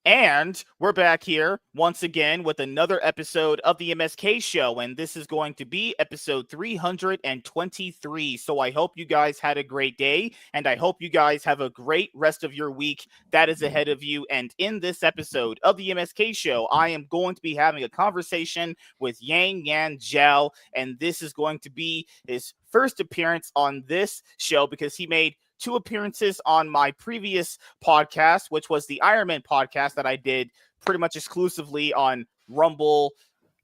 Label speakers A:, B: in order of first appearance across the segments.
A: And we're back here once again with another episode of the MSK show, and this is going to be episode 323. So I hope you guys had a great day, and I hope you guys have a great rest of your week that is ahead of you. And in this episode of the MSK show, I am going to be having a conversation with Yang Yan Zhao, and this is going to be his first appearance on this show because he made 2 appearances on my previous podcast, which was the Iron Man podcast that I did pretty much exclusively on Rumble,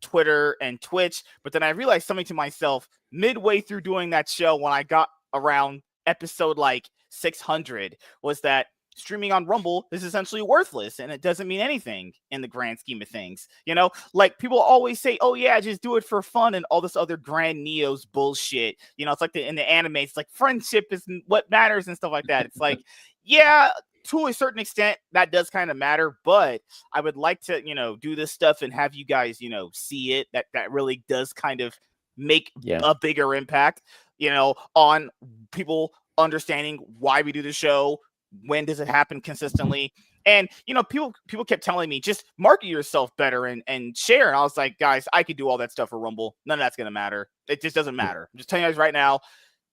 A: Twitter, and Twitch. But then I realized something to myself midway through doing that show when I got around episode like 600 was that streaming on Rumble is essentially worthless and it doesn't mean anything in the grand scheme of things. You know, like people always say, oh yeah, just do it for fun and all this other grand Neos bullshit. You know, it's like in the anime, it's like friendship is what matters and stuff like that. It's like, yeah, to a certain extent, that does kind of matter, but I would like to, do this stuff and have you guys, see it. That really does kind of make a bigger impact, on people understanding why we do the show. When does it happen consistently? And, people kept telling me, just market yourself better and share. And I was like, guys, I could do all that stuff for Rumble. None of that's going to matter. It just doesn't matter. I'm just telling you guys right now,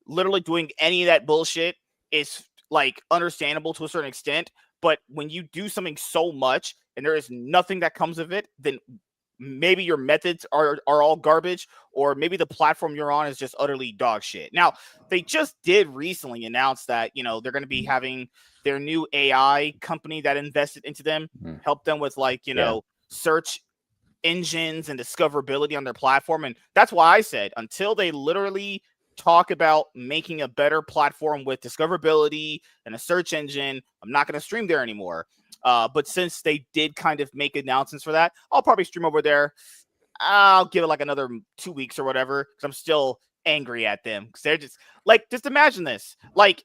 A: literally doing any of that bullshit is like understandable to a certain extent. But when you do something so much and there is nothing that comes of it, then maybe your methods are all garbage, or maybe the platform you're on is just utterly dog shit. Now, they just did recently announce that, they're going to be having their new AI company that invested into them, help them with search engines and discoverability on their platform. And that's why I said until they literally talk about making a better platform with discoverability and a search engine, I'm not going to stream there anymore. But since they did kind of make announcements for that, I'll probably stream over there. I'll give it like another 2 weeks or whatever, because I'm still angry at them. Because they're just imagine this. Like,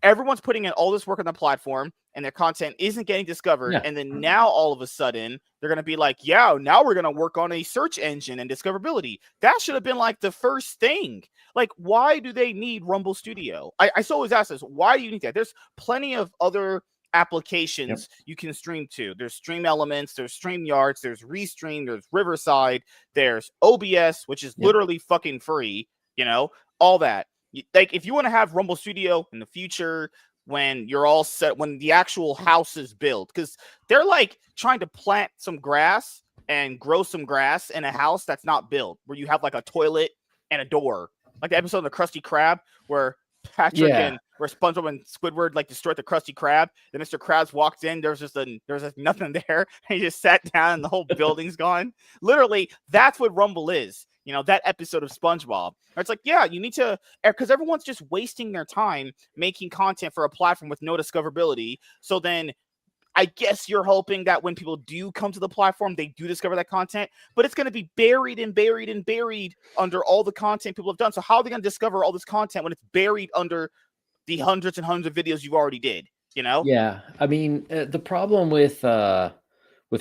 A: everyone's putting in all this work on the platform and their content isn't getting discovered. Yeah. And then now all of a sudden they're going to be like, yeah, now we're going to work on a search engine and discoverability. That should have been like the first thing. Like, why do they need Rumble Studio? I always ask this. Why do you need that? There's plenty of other applications you can stream to. There's Stream Elements, there's StreamYards, there's Restream, there's Riverside, there's OBS, which is literally fucking free, all that. Like, if you want to have Rumble Studio in the future, when you're all set, when the actual house is built, because they're like trying to plant some grass and grow some grass in a house that's not built, where you have like a toilet and a door, like the episode of the Krusty Krab where Patrick and where SpongeBob and Squidward like destroyed the Krusty Krab. Then Mr. Krabs walked in. There's just nothing there. And he just sat down and the whole building's gone. Literally, that's what Rumble is. That episode of SpongeBob. It's like, yeah, you need to, because everyone's just wasting their time making content for a platform with no discoverability. So then I guess you're hoping that when people do come to the platform, they do discover that content, but it's going to be buried and buried and buried under all the content people have done. So how are they going to discover all this content when it's buried under the hundreds and hundreds of videos you already did,
B: Yeah. I mean, the problem with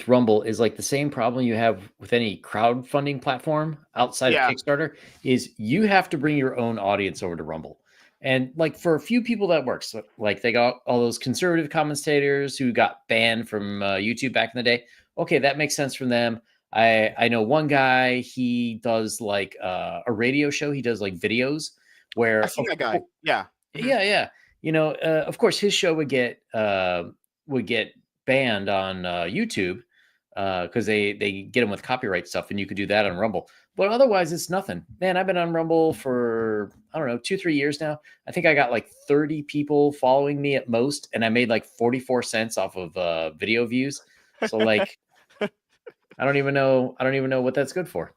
B: Rumble is like the same problem you have with any crowdfunding platform outside of Kickstarter is you have to bring your own audience over to Rumble. And like for a few people that works, like they got all those conservative commentators who got banned from YouTube back in the day. Okay, that makes sense from them. I know one guy, he does like a radio show. He does like videos where
A: I see that guy. Yeah.
B: Yeah. Of course his show would get banned on YouTube because they get them with copyright stuff, and you could do that on Rumble. But otherwise, it's nothing. Man, I've been on Rumble for, I don't know, 2-3 years now. I think I got like 30 people following me at most, and I made like 44 cents off of video views. So like, I don't even know what that's good for.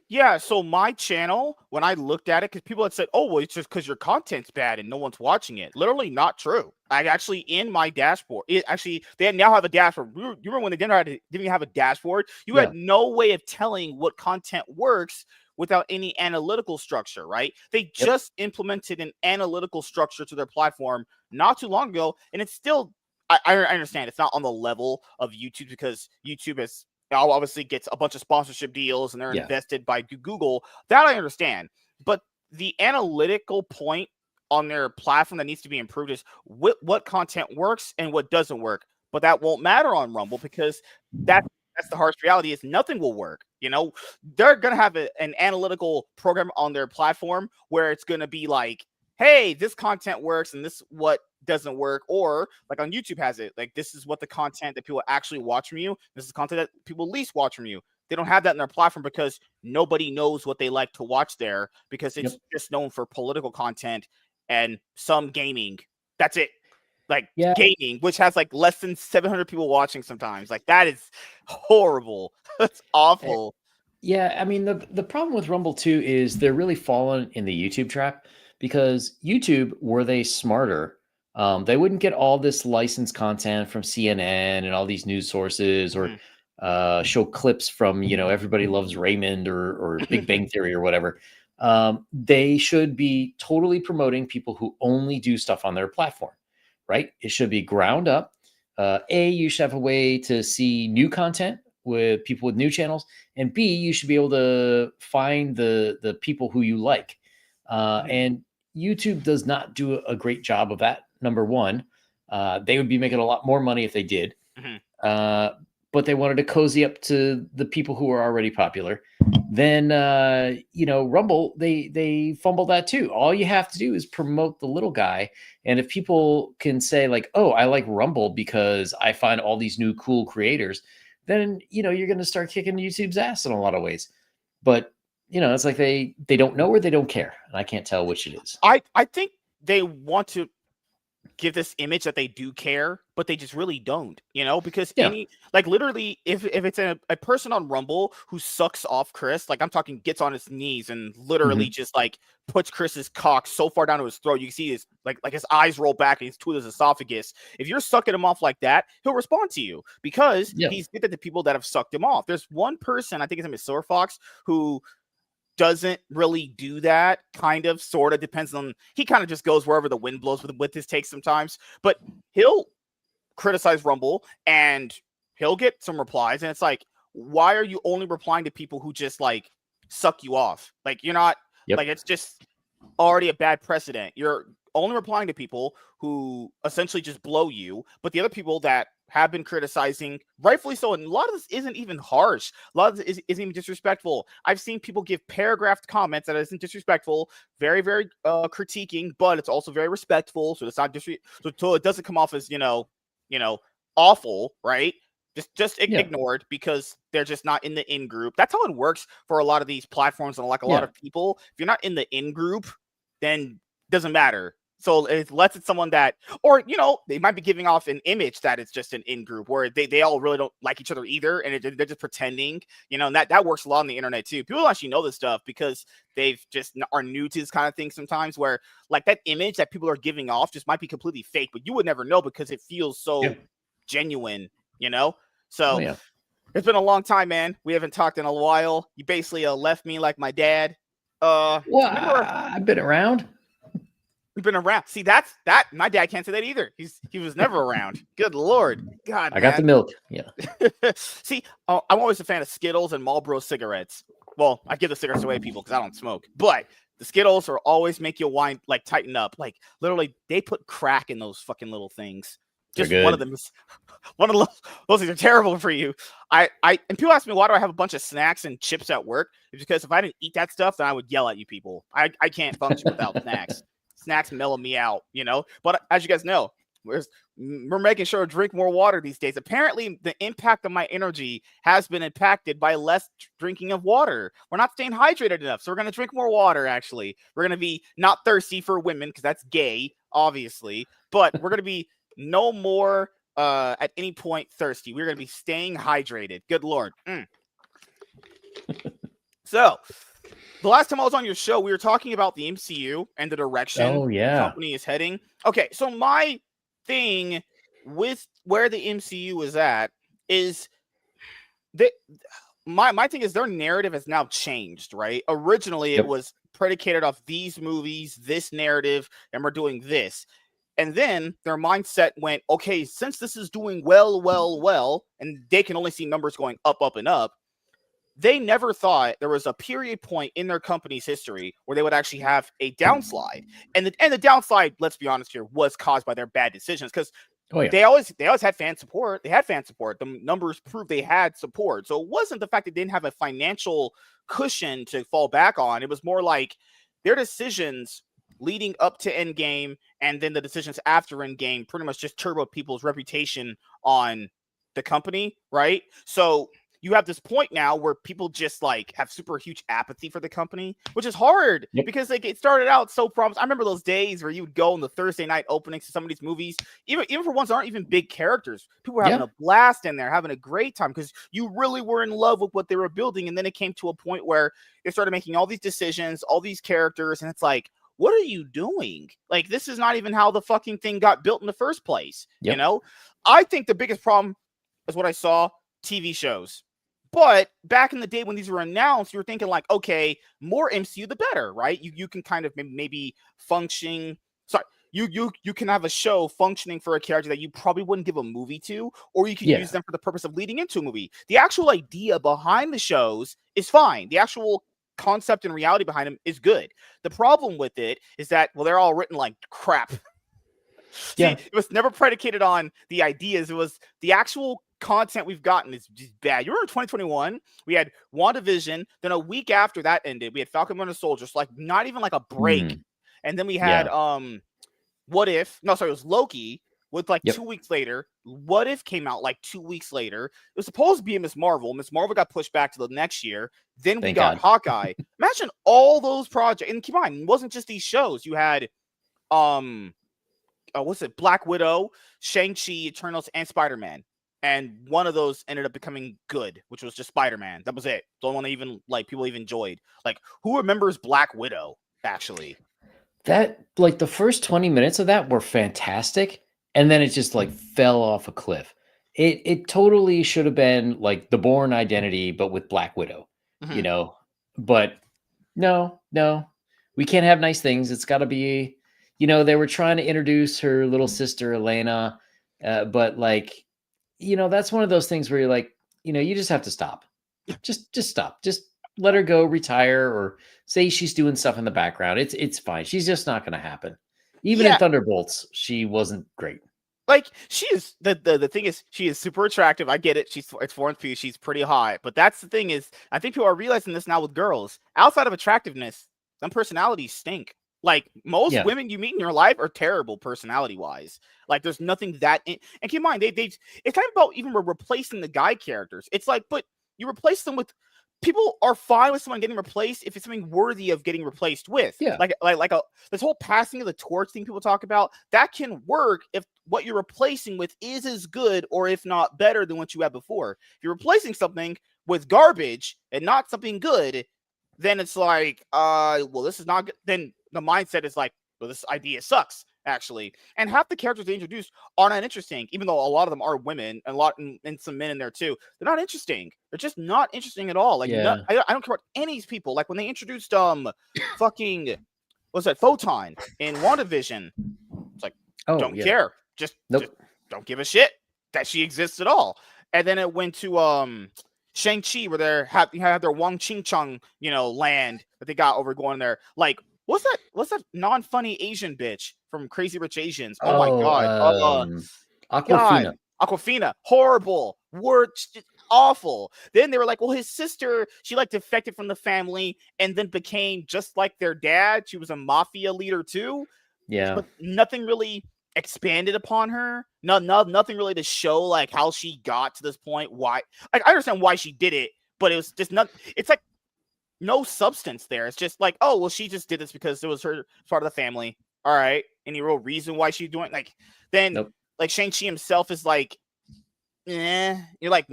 A: Yeah, so my channel, when I looked at it, because people had said, oh, well, it's just because your content's bad and no one's watching it. Literally not true. I actually, in my dashboard, they now have a dashboard. You remember when they didn't even have a dashboard? You had no way of telling what content works without any analytical structure, right? They just implemented an analytical structure to their platform not too long ago, and it's still, I understand it's not on the level of YouTube, because YouTube has obviously gets a bunch of sponsorship deals and they're invested by Google. That I understand. But the analytical point on their platform that needs to be improved is what content works and what doesn't work. but that won't matter on Rumble because that's the harsh reality is nothing will work. They're going to have an analytical program on their platform where it's going to be like, hey, this content works and this what doesn't work. Or like on YouTube has it, like this is what the content that people actually watch from you. This is content that people least watch from you. They don't have that in their platform because nobody knows what they like to watch there because it's just known for political content and some gaming. That's it. Like gaming, which has like less than 700 people watching sometimes. Like that is horrible. That's awful.
B: Yeah, I mean the problem with Rumble too is they're really falling in the YouTube trap because YouTube, were they smarter, they wouldn't get all this licensed content from CNN and all these news sources or show clips from Everybody Loves Raymond or Big Bang Theory or whatever. They should be totally promoting people who only do stuff on their platform. Right? It should be ground up. You should have a way to see new content with people with new channels, and B, you should be able to find the people who you like. And YouTube does not do a great job of that. Number one, they would be making a lot more money if they did. But they wanted to cozy up to the people who are already popular. Then, Rumble, they fumble that too. All you have to do is promote the little guy. And if people can say like, oh, I like Rumble because I find all these new cool creators, then, you're going to start kicking YouTube's ass in a lot of ways. But, it's like they don't know or they don't care. And I can't tell which it is.
A: I think they want to give this image that they do care, but they just really don't, because literally if it's a person on Rumble who sucks off Chris, like I'm talking gets on his knees and literally just like puts Chris's cock so far down to his throat, you can see his like his eyes roll back and he's to his esophagus. If you're sucking him off like that, he'll respond to you because he's good at the people that have sucked him off. There's one person, I think his name is Silver Fox, who doesn't really do that, kind of, sort of, depends on, he kind of just goes wherever the wind blows with his takes sometimes, but he'll criticize Rumble and he'll get some replies, and it's like, why are you only replying to people who just like suck you off? Like you're not like, it's just already a bad precedent. You're only replying to people who essentially just blow you, but the other people that have been criticizing, rightfully so, and a lot of this isn't even harsh. A lot of this isn't even disrespectful. I've seen people give paragraphed comments that isn't disrespectful, very, very critiquing, but it's also very respectful. So it's not so it doesn't come off as awful, right? Just ignored because they're just not in the in group. That's how it works for a lot of these platforms and like a lot of people. If you're not in the in group, then it doesn't matter. So unless it's someone that, or, they might be giving off an image that it's just an in-group where they all really don't like each other either. And they're just pretending, and that works a lot on the internet too. People actually know this stuff because they've just are new to this kind of thing sometimes where like that image that people are giving off just might be completely fake, but you would never know because it feels so genuine, So It's been a long time, man. We haven't talked in a while. You basically left me like my dad.
B: I've been around.
A: We've been around. See, that my dad can't say that either. He was never around. Good Lord. God,
B: I got the milk. Yeah.
A: See, I'm always a fan of Skittles and Marlboro cigarettes. Well, I give the cigarettes away to people because I don't smoke. But the Skittles are always make your wine like tighten up. Like literally, they put crack in those fucking little things. Just one of them is those things are terrible for you. And people ask me, why do I have a bunch of snacks and chips at work? It's because if I didn't eat that stuff, then I would yell at you people. I can't function without snacks. Snacks mellow me out, But as you guys know, we're making sure to drink more water these days. Apparently, the impact of my energy has been impacted by less drinking of water. We're not staying hydrated enough, so we're going to drink more water, actually. We're going to be not thirsty for women, because that's gay, obviously. But we're going to be no more at any point thirsty. We're going to be staying hydrated. Good Lord. So, the last time I was on your show, we were talking about the MCU and the direction the company is heading. Okay, so my thing with where the MCU is at is that my thing is their narrative has now changed, right? Originally, it was predicated off these movies, this narrative, and we're doing this. And then their mindset went, okay, since this is doing well, and they can only see numbers going up, and up, they never thought there was a period point in their company's history where they would actually have a downslide. And the downslide, let's be honest here, was caused by their bad decisions. Because
B: Oh yeah.
A: They always had fan support. They had fan support. The numbers proved they had support. So it wasn't the fact they didn't have a financial cushion to fall back on. It was more like their decisions leading up to Endgame and then the decisions after Endgame pretty much just turboed people's reputation on the company, right? So you have this point now where people just like have super huge apathy for the company, which is hard because like it started out so promising. I remember those days where you would go on the Thursday night openings to some of these movies, even for ones that aren't even big characters. People were having a blast in there, having a great time because you really were in love with what they were building. And then it came to a point where they started making all these decisions, all these characters, and it's like, what are you doing? Like, this is not even how the fucking thing got built in the first place. You know, I think the biggest problem is what I saw: TV shows. But back in the day when these were announced, you were thinking like, okay, more MCU, the better, right? You can kind of maybe function. Sorry, you can have a show functioning for a character that you probably wouldn't give a movie to, or you can use them for the purpose of leading into a movie. The actual idea behind the shows is fine. The actual concept and reality behind them is good. The problem with it is that, well, they're all written like crap. See, it was never predicated on the ideas. It was the actual content we've gotten is just bad. You remember 2021? We had WandaVision. Then a week after that ended, we had Falcon and Winter Soldier. So like not even like a break. And then we had What If? No, sorry, it was Loki. With like 2 weeks later, What If came out like 2 weeks later. It was supposed to be Miss Marvel. Miss Marvel got pushed back to the next year. Then we got Hawkeye. Imagine all those projects. And keep in mind, it wasn't just these shows. You had what's it? Black Widow, Shang-Chi, Eternals, and Spider-Man. And one of those ended up becoming good, which was just Spider-Man. That was it. The only one that even like people even enjoyed. Like, who remembers Black Widow, actually?
B: That, like, the first 20 minutes of that were fantastic, and then it just like fell off a cliff. It totally should have been like the Bourne Identity, but with Black Widow, you know. But no, we can't have nice things. It's got to be, you know, they were trying to introduce her little sister Elena, but like, you know, that's one of those things where you're like, you know, you just have to stop. Just stop. Just let her go, retire, or say she's doing stuff in the background. It's fine. She's just not going to happen. Even in Thunderbolts, she wasn't great.
A: Like, she is the thing is, she is super attractive. I get it. It's Florence Pugh. She's pretty hot. But that's the thing is, I think people are realizing this now with girls. Outside of attractiveness, them personalities stink. Like, most women you meet in your life are terrible personality wise. Like, there's nothing that and keep in mind, it's kind of about even replacing the guy characters. It's like, but you replace them with people are fine with someone getting replaced if it's something worthy of getting replaced with. Like this whole passing of the torch thing people talk about, that can work if what you're replacing with is as good or if not better than what you had before. If you're replacing something with garbage and not something good, then it's like, well, this is not good. Then the mindset is like, well, this idea sucks, actually. And half the characters they introduced are not interesting, even though a lot of them are women and some men in there too. They're not interesting. They're just not interesting at all. Like, I don't care about any of these people. Like when they introduced fucking what's that, Photon in WandaVision. It's like, don't care. Just don't give a shit that she exists at all. And then it went to Shang-Chi, where they have their Wang Ching Chung, you know, land that they got over going there. Like, what's that non-funny Asian bitch from Crazy Rich Asians? Oh my god.
B: Aquafina.
A: Aquafina. Horrible. Words awful. Then they were like, well, his sister, she like defected from the family and then became just like their dad. She was a mafia leader too. But nothing really expanded upon her. Nothing really to show like how she got to this point. Why? Like, I understand why she did it, but it was just not. It's like no substance there. It's just like, oh, well, she just did this because it was her part of the family. All right. Any real reason why she's doing it? Like, then like Shang-Chi himself is like, you're like,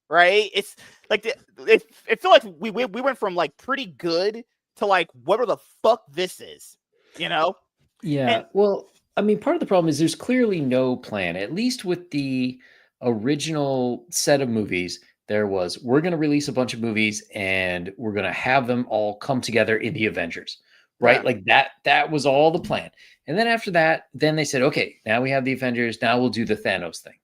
A: right? It's like it feel like we went from like pretty good to like whatever the fuck this is, you know?
B: Well, I mean, part of the problem is there's clearly no plan, at least with the original set of movies. There was, we're going to release a bunch of movies and we're going to have them all come together in the Avengers, right? Like that was all the plan. And then after that, then they said, okay, now we have the Avengers. Now we'll do the Thanos thing.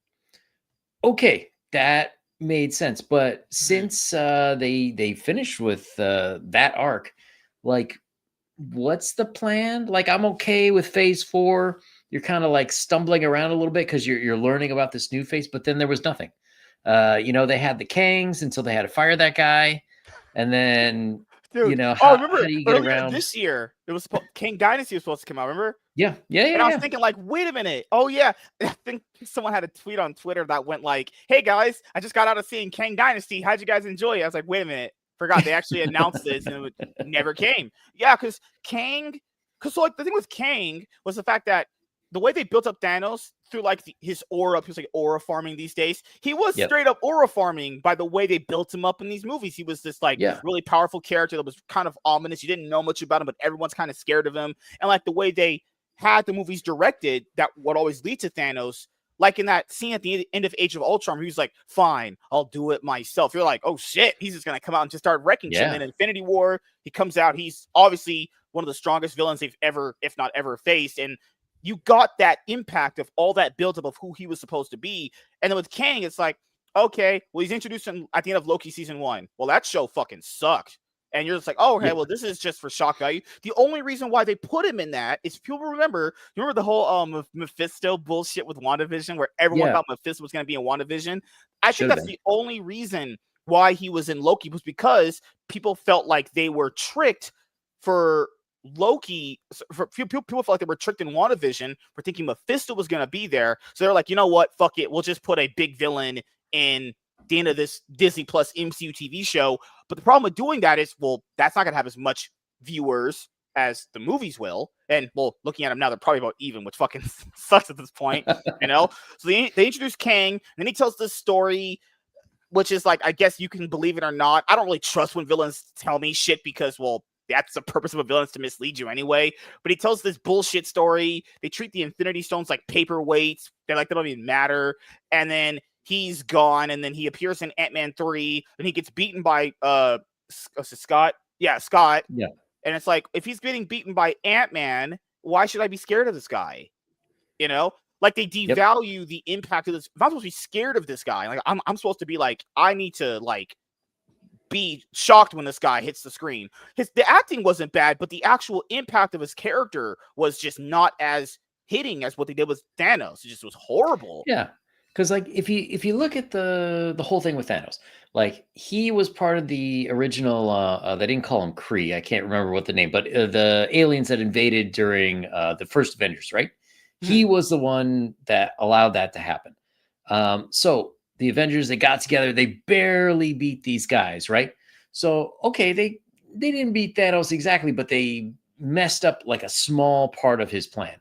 B: Okay, that made sense. But since they finished with that arc, like, what's the plan? Like, I'm okay with phase 4 you're kind of like stumbling around a little bit because you're learning about this new face, but then there was nothing. They had the Kangs until they had to fire that guy, and then
A: Dude. Oh,
B: how
A: remember
B: do you get
A: earlier
B: around?
A: this year, it was King Dynasty was supposed to come out, remember?
B: Yeah,
A: And I was
B: yeah.
A: thinking, like, wait a minute. Oh, yeah. I think someone had a tweet on Twitter that went like, hey, guys, I just got out of seeing Kang Dynasty. How'd you guys enjoy it? I was like, wait a minute. Forgot they actually announced this and it never came. Yeah, because so like the thing with Kang was the fact that the way they built up Thanos through like his aura, he was like aura farming these days. He was
B: Yep.
A: straight up aura farming by the way they built him up in these movies. He was this like really powerful character that was kind of ominous. You didn't know much about him, but everyone's kind of scared of him. And like the way they had the movies directed that would always lead to Thanos, like in that scene at the end of Age of Ultron, where he's like, fine, I'll do it myself. You're like, oh shit, he's just gonna come out and just start wrecking shit. And then Infinity War, he comes out, he's obviously one of the strongest villains they've ever, if not ever, faced. And you got that impact of all that buildup of who he was supposed to be. And then with Kang, it's like, okay, well, he's introduced him at the end of Loki season 1. Well, that show fucking sucked. And you're just like, oh, okay, well, this is just for shock value. The only reason why they put him in that is people remember the whole Mephisto bullshit with WandaVision, where everyone thought Mephisto was going to be in WandaVision. I think that's the only reason why he was in Loki, was because people felt like they were tricked for Loki. For people felt like they were tricked in WandaVision for thinking Mephisto was going to be there. So they're like, you know what? Fuck it. We'll just put a big villain in the end of this Disney Plus MCU TV show. But the problem with doing that is, well, that's not going to have as much viewers as the movies will. And, well, looking at them now, they're probably about even, which fucking sucks at this point, So they introduce Kang, and then he tells this story, which is like, I guess you can believe it or not. I don't really trust when villains tell me shit because, well, that's the purpose of a villain, is to mislead you anyway. But he tells this bullshit story. They treat the Infinity Stones like paperweights. They're like, they don't even matter. And then he's gone, and then he appears in Ant-Man 3, and he gets beaten by Scott. Yeah, Scott.
B: Yeah.
A: And it's like, if he's getting beaten by Ant-Man, why should I be scared of this guy? Like they devalue the impact of this. If I'm supposed to be scared of this guy, like I'm supposed to be like, I need to like be shocked when this guy hits the screen. The acting wasn't bad, but the actual impact of his character was just not as hitting as what they did with Thanos. It just was horrible.
B: Yeah. Because like if you look at the whole thing with Thanos, like he was part of the original they didn't call him Kree, I can't remember what the name, but the aliens that invaded during the first Avengers, right? He was the one that allowed that to happen. So the Avengers, they got together, they barely beat these guys, right? So okay, they didn't beat Thanos exactly, but they messed up like a small part of his plan.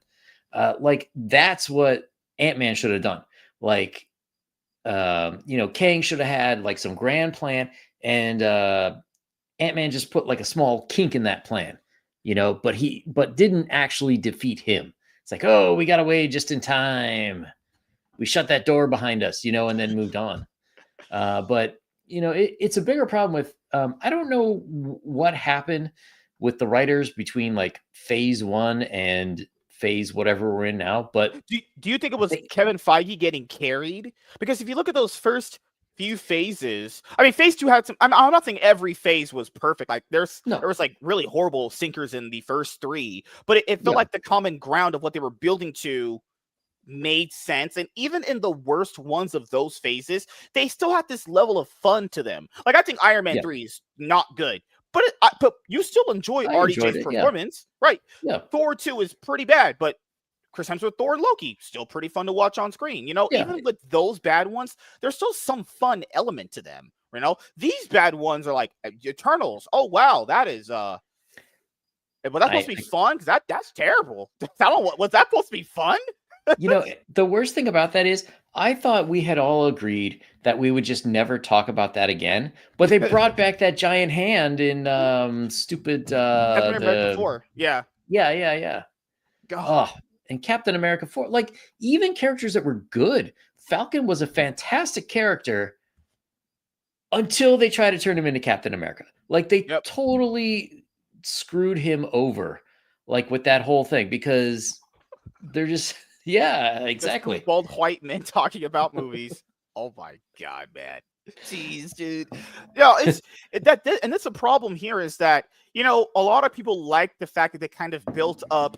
B: Like that's what Ant-Man should have done. Like, Kang should have had like some grand plan, and Ant-Man just put like a small kink in that plan, but didn't actually defeat him. It's like, oh, we got away just in time. We shut that door behind us, and then moved on. But it's a bigger problem with, I don't know what happened with the writers between like phase 1 and phase whatever we're in now, but
A: do you think it was Kevin Feige getting carried? Because if you look at those first few phases, I mean, phase 2 had some. I'm not saying every phase was perfect. Like there was like really horrible sinkers in the first 3, but it felt like the common ground of what they were building to made sense. And even in the worst ones of those phases, they still had this level of fun to them. Like I think Iron Man 3 is not good, but you still enjoy RDJ's performance, right?
B: Yeah.
A: Thor 2 is pretty bad, but Chris Hemsworth, Thor, and Loki, still pretty fun to watch on screen. Even with those bad ones, there's still some fun element to them. These bad ones are like Eternals. Oh wow, that is but that's supposed to be fun, because that's terrible. Was that supposed to be fun?
B: The worst thing about that is I thought we had all agreed that we would just never talk about that again, but they brought back that giant hand in stupid
A: America 4. Yeah.
B: Oh, and Captain America 4. Like even characters that were good. Falcon was a fantastic character until they tried to turn him into Captain America. Like they totally screwed him over, like with that whole thing, because they're just yeah, exactly.
A: Just bald white men talking about movies. Oh my god, man. Jeez, dude. It's and that's a problem here, is that a lot of people like the fact that they kind of built up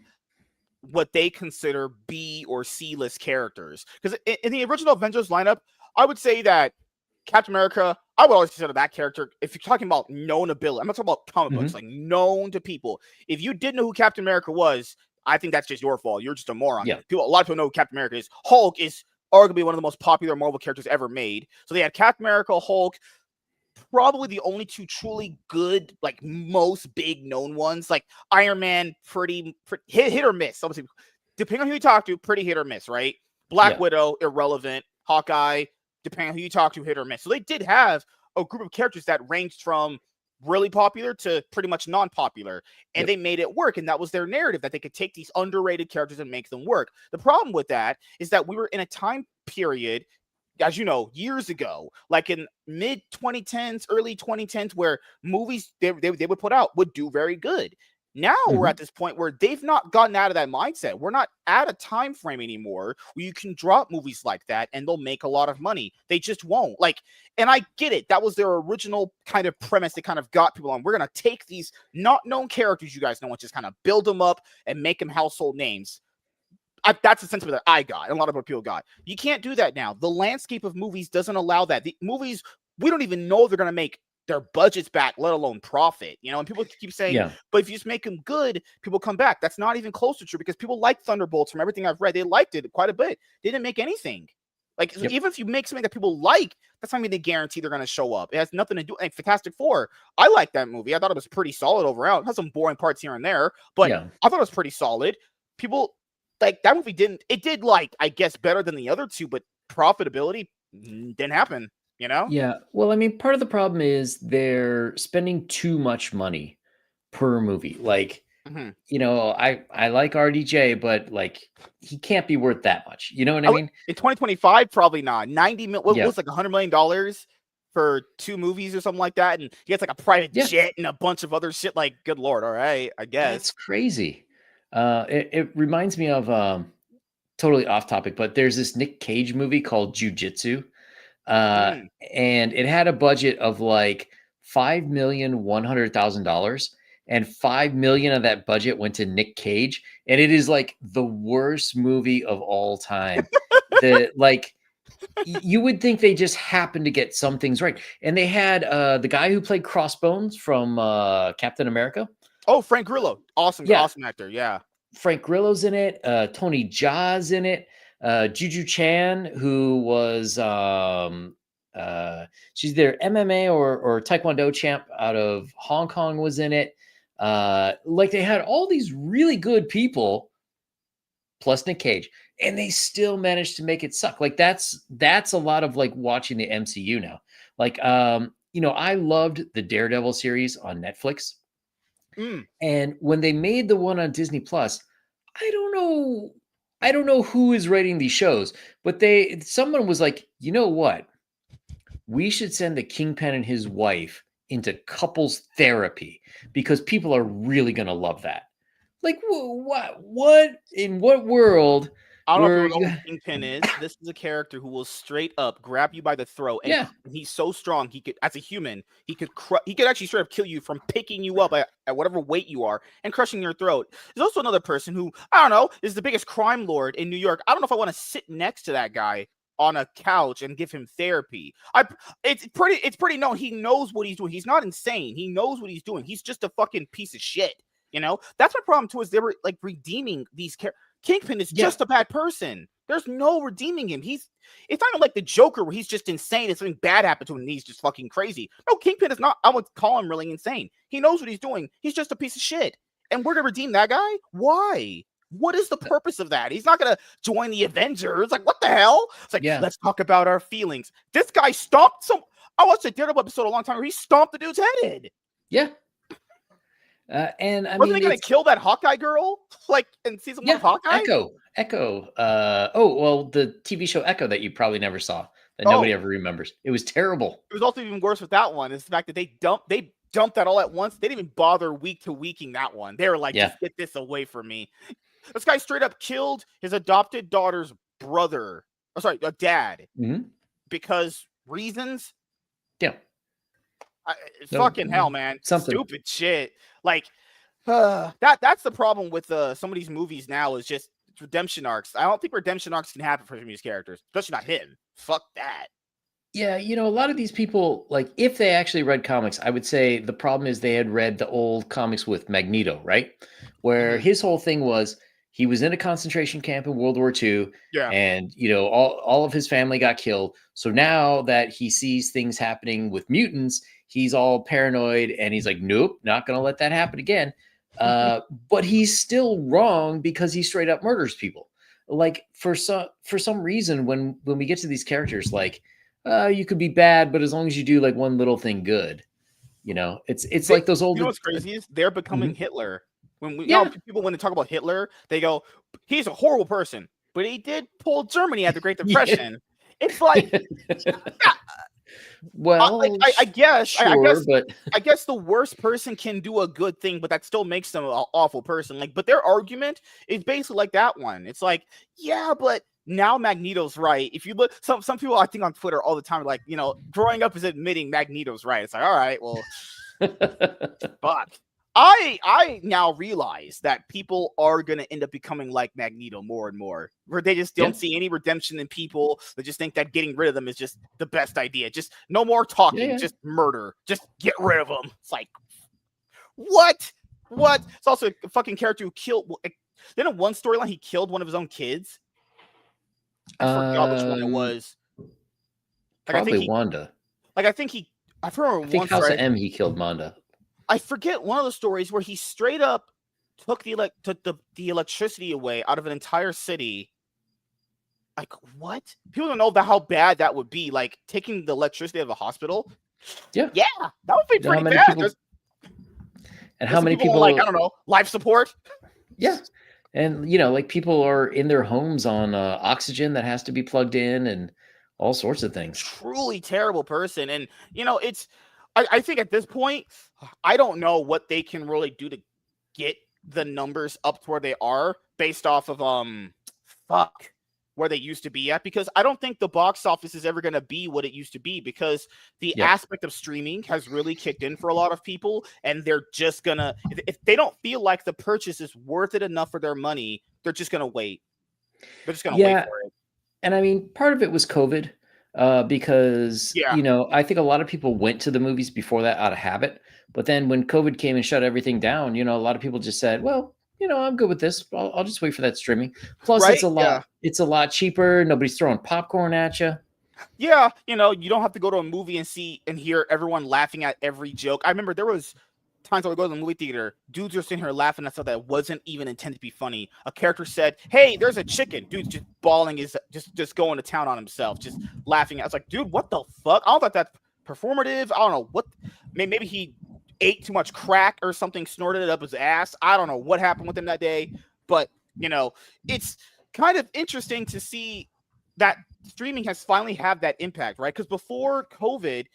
A: what they consider B or C list characters. Because in the original Avengers lineup, I would say that Captain America, I would always consider that character, if you're talking about known ability, I'm not talking about comic books, like known to people. If you didn't know who Captain America was, I think that's just your fault. You're just a moron.
B: Yeah.
A: A lot of people know who Captain America is. Hulk is arguably one of the most popular Marvel characters ever made. So they had Captain America, Hulk, probably the only two truly good, like most big known ones. Like Iron Man, pretty hit or miss. Obviously, depending on who you talk to, pretty hit or miss, right? Black Widow, irrelevant. Hawkeye, depending on who you talk to, hit or miss. So they did have a group of characters that ranged from really popular to pretty much non-popular, and they made it work, and that was their narrative, that they could take these underrated characters and make them work. The problem with that is that we were in a time period, as you know, years ago, like in mid 2010s, early 2010s, where movies they would put out would do very good. Now we're at this point where they've not gotten out of that mindset. We're not at a time frame anymore where you can drop movies like that and they'll make a lot of money. They just won't. Like, and I get it. That was their original kind of premise that kind of got people on. We're going to take these not known characters you guys know and just kind of build them up and make them household names. That's the sentiment that I got and a lot of other people got. You can't do that now. The landscape of movies doesn't allow that. The movies, we don't even know if they're going to make their budgets back, let alone profit, you know, and people keep saying, but if you just make them good, people come back. That's not even close to true, because people like Thunderbolts. From everything I've read, they liked it quite a bit. They didn't make anything. Like, even if you make something that people like, that's not mean they guarantee they're going to show up. It has nothing to do. Like Fantastic Four, I like that movie. I thought it was pretty solid overall. It has some boring parts here and there, but I thought it was pretty solid. People like that movie did like, I guess, better than the other two, but profitability didn't happen. You know?
B: Yeah. Well, I mean, part of the problem is they're spending too much money per movie. Like, you know, I like RDJ, but like he can't be worth that much. You know what I mean?
A: In 2025, probably not. 90 million. What was like $100 million for 2 movies or something like that, and he has like a private jet and a bunch of other shit. Like, good lord, all right, I guess
B: that's crazy. It reminds me of totally off topic, but there's this Nick Cage movie called Jiu-Jitsu. And it had a budget of like $5,100,000, and $5 million of that budget went to Nick Cage, and it is like the worst movie of all time. Like you would think they just happened to get some things right, and they had the guy who played Crossbones from Captain America.
A: Oh, Frank Grillo, awesome actor,
B: Frank Grillo's in it. Tony Jaa's in it. Juju Chan, who was she's their MMA or Taekwondo champ out of Hong Kong, was in it. Like they had all these really good people plus Nick Cage, and they still managed to make it suck. Like that's a lot of like watching the MCU now. Like you know, I loved the Daredevil series on Netflix. And when they made the one on Disney Plus, I don't know who is writing these shows, but someone was like, you know what? We should send the Kingpin and his wife into couples therapy because people are really going to love that. Like, what in what world?
A: I don't know if you know who Kingpin is. This is a character who will straight up grab you by the throat. And he's so strong, he could, as a human, he could actually straight up kill you from picking you up at whatever weight you are and crushing your throat. There's also another person who, I don't know, is the biggest crime lord in New York. I don't know if I want to sit next to that guy on a couch and give him therapy. It's pretty known. He knows what he's doing. He's not insane. He knows what he's doing. He's just a fucking piece of shit. You know? That's my problem too, is they were like redeeming these characters. Kingpin is just a bad person. There's no redeeming him. It's not even like the Joker where he's just insane and something bad happened to him and he's just fucking crazy. No, Kingpin is not. I would call him really insane. He knows what he's doing. He's just a piece of shit. And we're gonna redeem that guy? Why? What is the purpose of that? He's not gonna join the Avengers. Like, what the hell? It's like, let's talk about our feelings. This guy stomped some. I watched a Daredevil episode a long time ago. He stomped the dude's head.
B: Yeah. And I
A: wasn't
B: mean,
A: he gonna kill that Hawkeye girl? Like in season 1 of Hawkeye?
B: Echo. Oh, well, the TV show Echo that you probably never saw, that nobody ever remembers. It was terrible.
A: It was also even worse with that one, is the fact that they dumped that all at once. They didn't even bother week to weeking that one. They were like, just get this away from me. This guy straight up killed his adopted daughter's brother. Oh, sorry, a dad. Because reasons.
B: Yeah.
A: Fucking hell, man. Stupid shit. Like, That's the problem with some of these movies now is just redemption arcs. I don't think redemption arcs can happen for some of these characters, especially not him. Fuck that.
B: Yeah, a lot of these people, like, if they actually read comics, I would say the problem is they had read the old comics with Magneto, right? Where
A: Mhm.
B: his whole thing was he was in a concentration camp in World War II,
A: Yeah.
B: and all of his family got killed. So now that he sees things happening with mutants, he's all paranoid and he's like, nope, not gonna let that happen again. Uh, but he's still wrong because he straight up murders people. Like for some reason, when we get to these characters, like you could be bad, but as long as you do like one little thing good, it's like those
A: You know
B: old.
A: what's crazy is they're becoming
B: Mhm.
A: Hitler.
B: Yeah,
A: People when they talk about Hitler, they go, "He's a horrible person," but he did pull Germany at the Great
B: yeah.
A: Depression. It's like, yeah,
B: Well,
A: I guess,
B: sure, but
A: I guess the worst person can do a good thing, but that still makes them an awful person. Like, but their argument is basically like that one. It's like, yeah, but now Magneto's right. If you look, some people I think on Twitter all the time, are like, growing up is admitting Magneto's right. It's like, all right, well, fuck. I now realize that people are gonna end up becoming like Magneto more and more, where they just
B: yeah,
A: don't see any redemption in people. They just think that getting rid of them is just the best idea. Just no more
B: yeah,
A: talking,
B: yeah.
A: just murder, just get rid of them. It's like what? What? It's also a fucking character who killed. Then in one storyline, he killed one of his own kids. I forgot which one it
B: Um,
A: was. Like I think
B: Probably
A: he,
B: Wanda.
A: like I think he. I remember
B: I think
A: one
B: House of
A: story.
B: M he killed Wanda.
A: I forget one of the stories where he straight up took the electricity away out of an entire city. Like what? People don't know about how bad that would be. Like taking the electricity out of a hospital.
B: Yeah,
A: Yeah, that would be
B: you know how
A: pretty
B: many
A: bad.
B: people and
A: There's
B: how
A: some
B: many
A: people on like I
B: people?
A: don't know life support.
B: Yeah, and like people are in their homes on oxygen that has to be plugged in and all sorts of things.
A: Truly terrible person, and it's. I think at this point, I don't know what they can really do to get the numbers up to where they are based off of fuck where they used to be at, because I don't think the box office is ever going to be what it used to be, because the
B: Yep.
A: aspect of streaming has really kicked in for a lot of people, and they're just gonna if they don't feel like the purchase is worth it enough for their money, they're just gonna wait. They're just gonna wait
B: Yeah,
A: for it.
B: and I mean, part of it was COVID, because,
A: Yeah.
B: I think a lot of people went to the movies before that out of habit. But then when COVID came and shut everything down, a lot of people just said, well, I'm good with this. I'll just wait for that streaming. Plus,
A: Right. Yeah.
B: it's a lot cheaper. Nobody's throwing popcorn at you.
A: Yeah, you don't have to go to a movie and see and hear everyone laughing at every joke. I remember there was times I would go to the movie theater, dudes are sitting here laughing at stuff that wasn't even intended to be funny. A character said, "Hey, there's a chicken." Dude's just bawling, is just going to town on himself, just laughing. I was like, dude, what the fuck? I don't think that's performative. I don't know what. Maybe he ate too much crack or something, snorted it up his ass. I don't know what happened with him that day, but it's kind of interesting to see that streaming has finally had that impact, right? Because before COVID,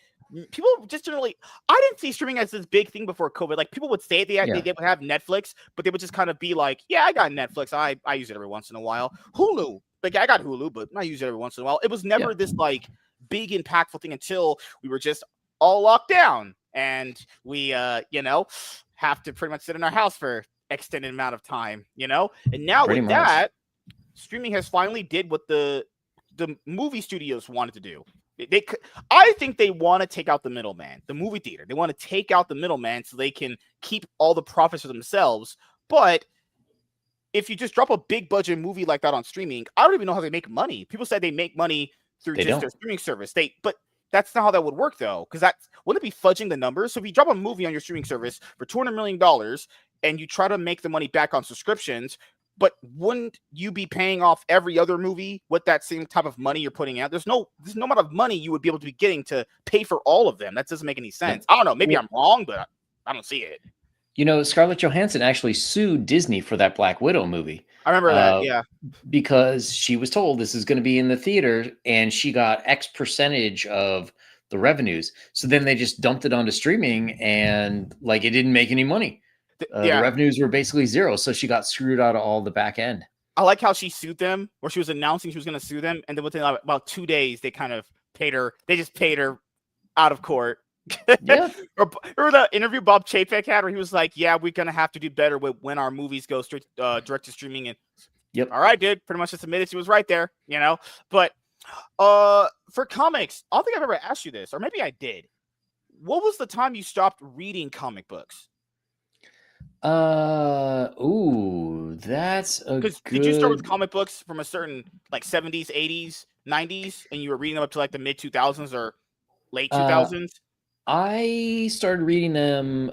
A: people just generally, I didn't see streaming as this big thing before COVID. Like people would say they
B: Yeah.
A: would have Netflix, but they would just kind of be like, yeah, I got Netflix. I use it every once in a while. Hulu, like I got Hulu, but I use it every once in a while. It was
B: Yeah.
A: never this like big impactful thing until we were just all locked down and we have to pretty much sit in our house for extended amount of time, and now
B: Pretty
A: with
B: much.
A: that, streaming has finally did what the movie studios wanted to do. I think they want to take out the middleman, the movie theater. They want to take out the middleman so they can keep all the profits for themselves. But if you just drop a big budget movie like that on streaming, I don't even know how they make money. People said they make money through
B: They
A: just
B: don't.
A: their streaming service. But that's not how that would work though, because wouldn't it be fudging the numbers? So if you drop a movie on your streaming service for $200 million and you try to make the money back on subscriptions, but wouldn't you be paying off every other movie with that same type of money you're putting out? There's no amount of money you would be able to be getting to pay for all of them. That doesn't make any sense. I don't know. Maybe I'm wrong, but I don't see it.
B: Scarlett Johansson actually sued Disney for that Black Widow movie.
A: I remember that. Yeah.
B: Because she was told this is going to be in the theater and she got X percentage of the revenues. So then they just dumped it onto streaming and like it didn't make any money. The
A: Yeah.
B: revenues were basically zero. So she got screwed out of all the back end.
A: I like how she sued them, or she was announcing she was going to sue them. And then within about 2 days, they kind of paid her. They just paid her out of court.
B: Yeah.
A: Remember the interview Bob Chapek had where he was like, "Yeah, we're gonna have to do better with when our movies go straight direct to streaming." And
B: Yep.
A: all right, dude, pretty much just admitted she was right there, you know. But for comics, I don't think I've ever asked you this, or maybe I did. What was the time you stopped reading comic books?
B: Ooh, that's a
A: Because did you start with
B: good.
A: comic books from a certain like 70s, 80s, 90s, and you were reading them up to like the mid 2000s or late
B: Uh,
A: 2000s?
B: I started reading them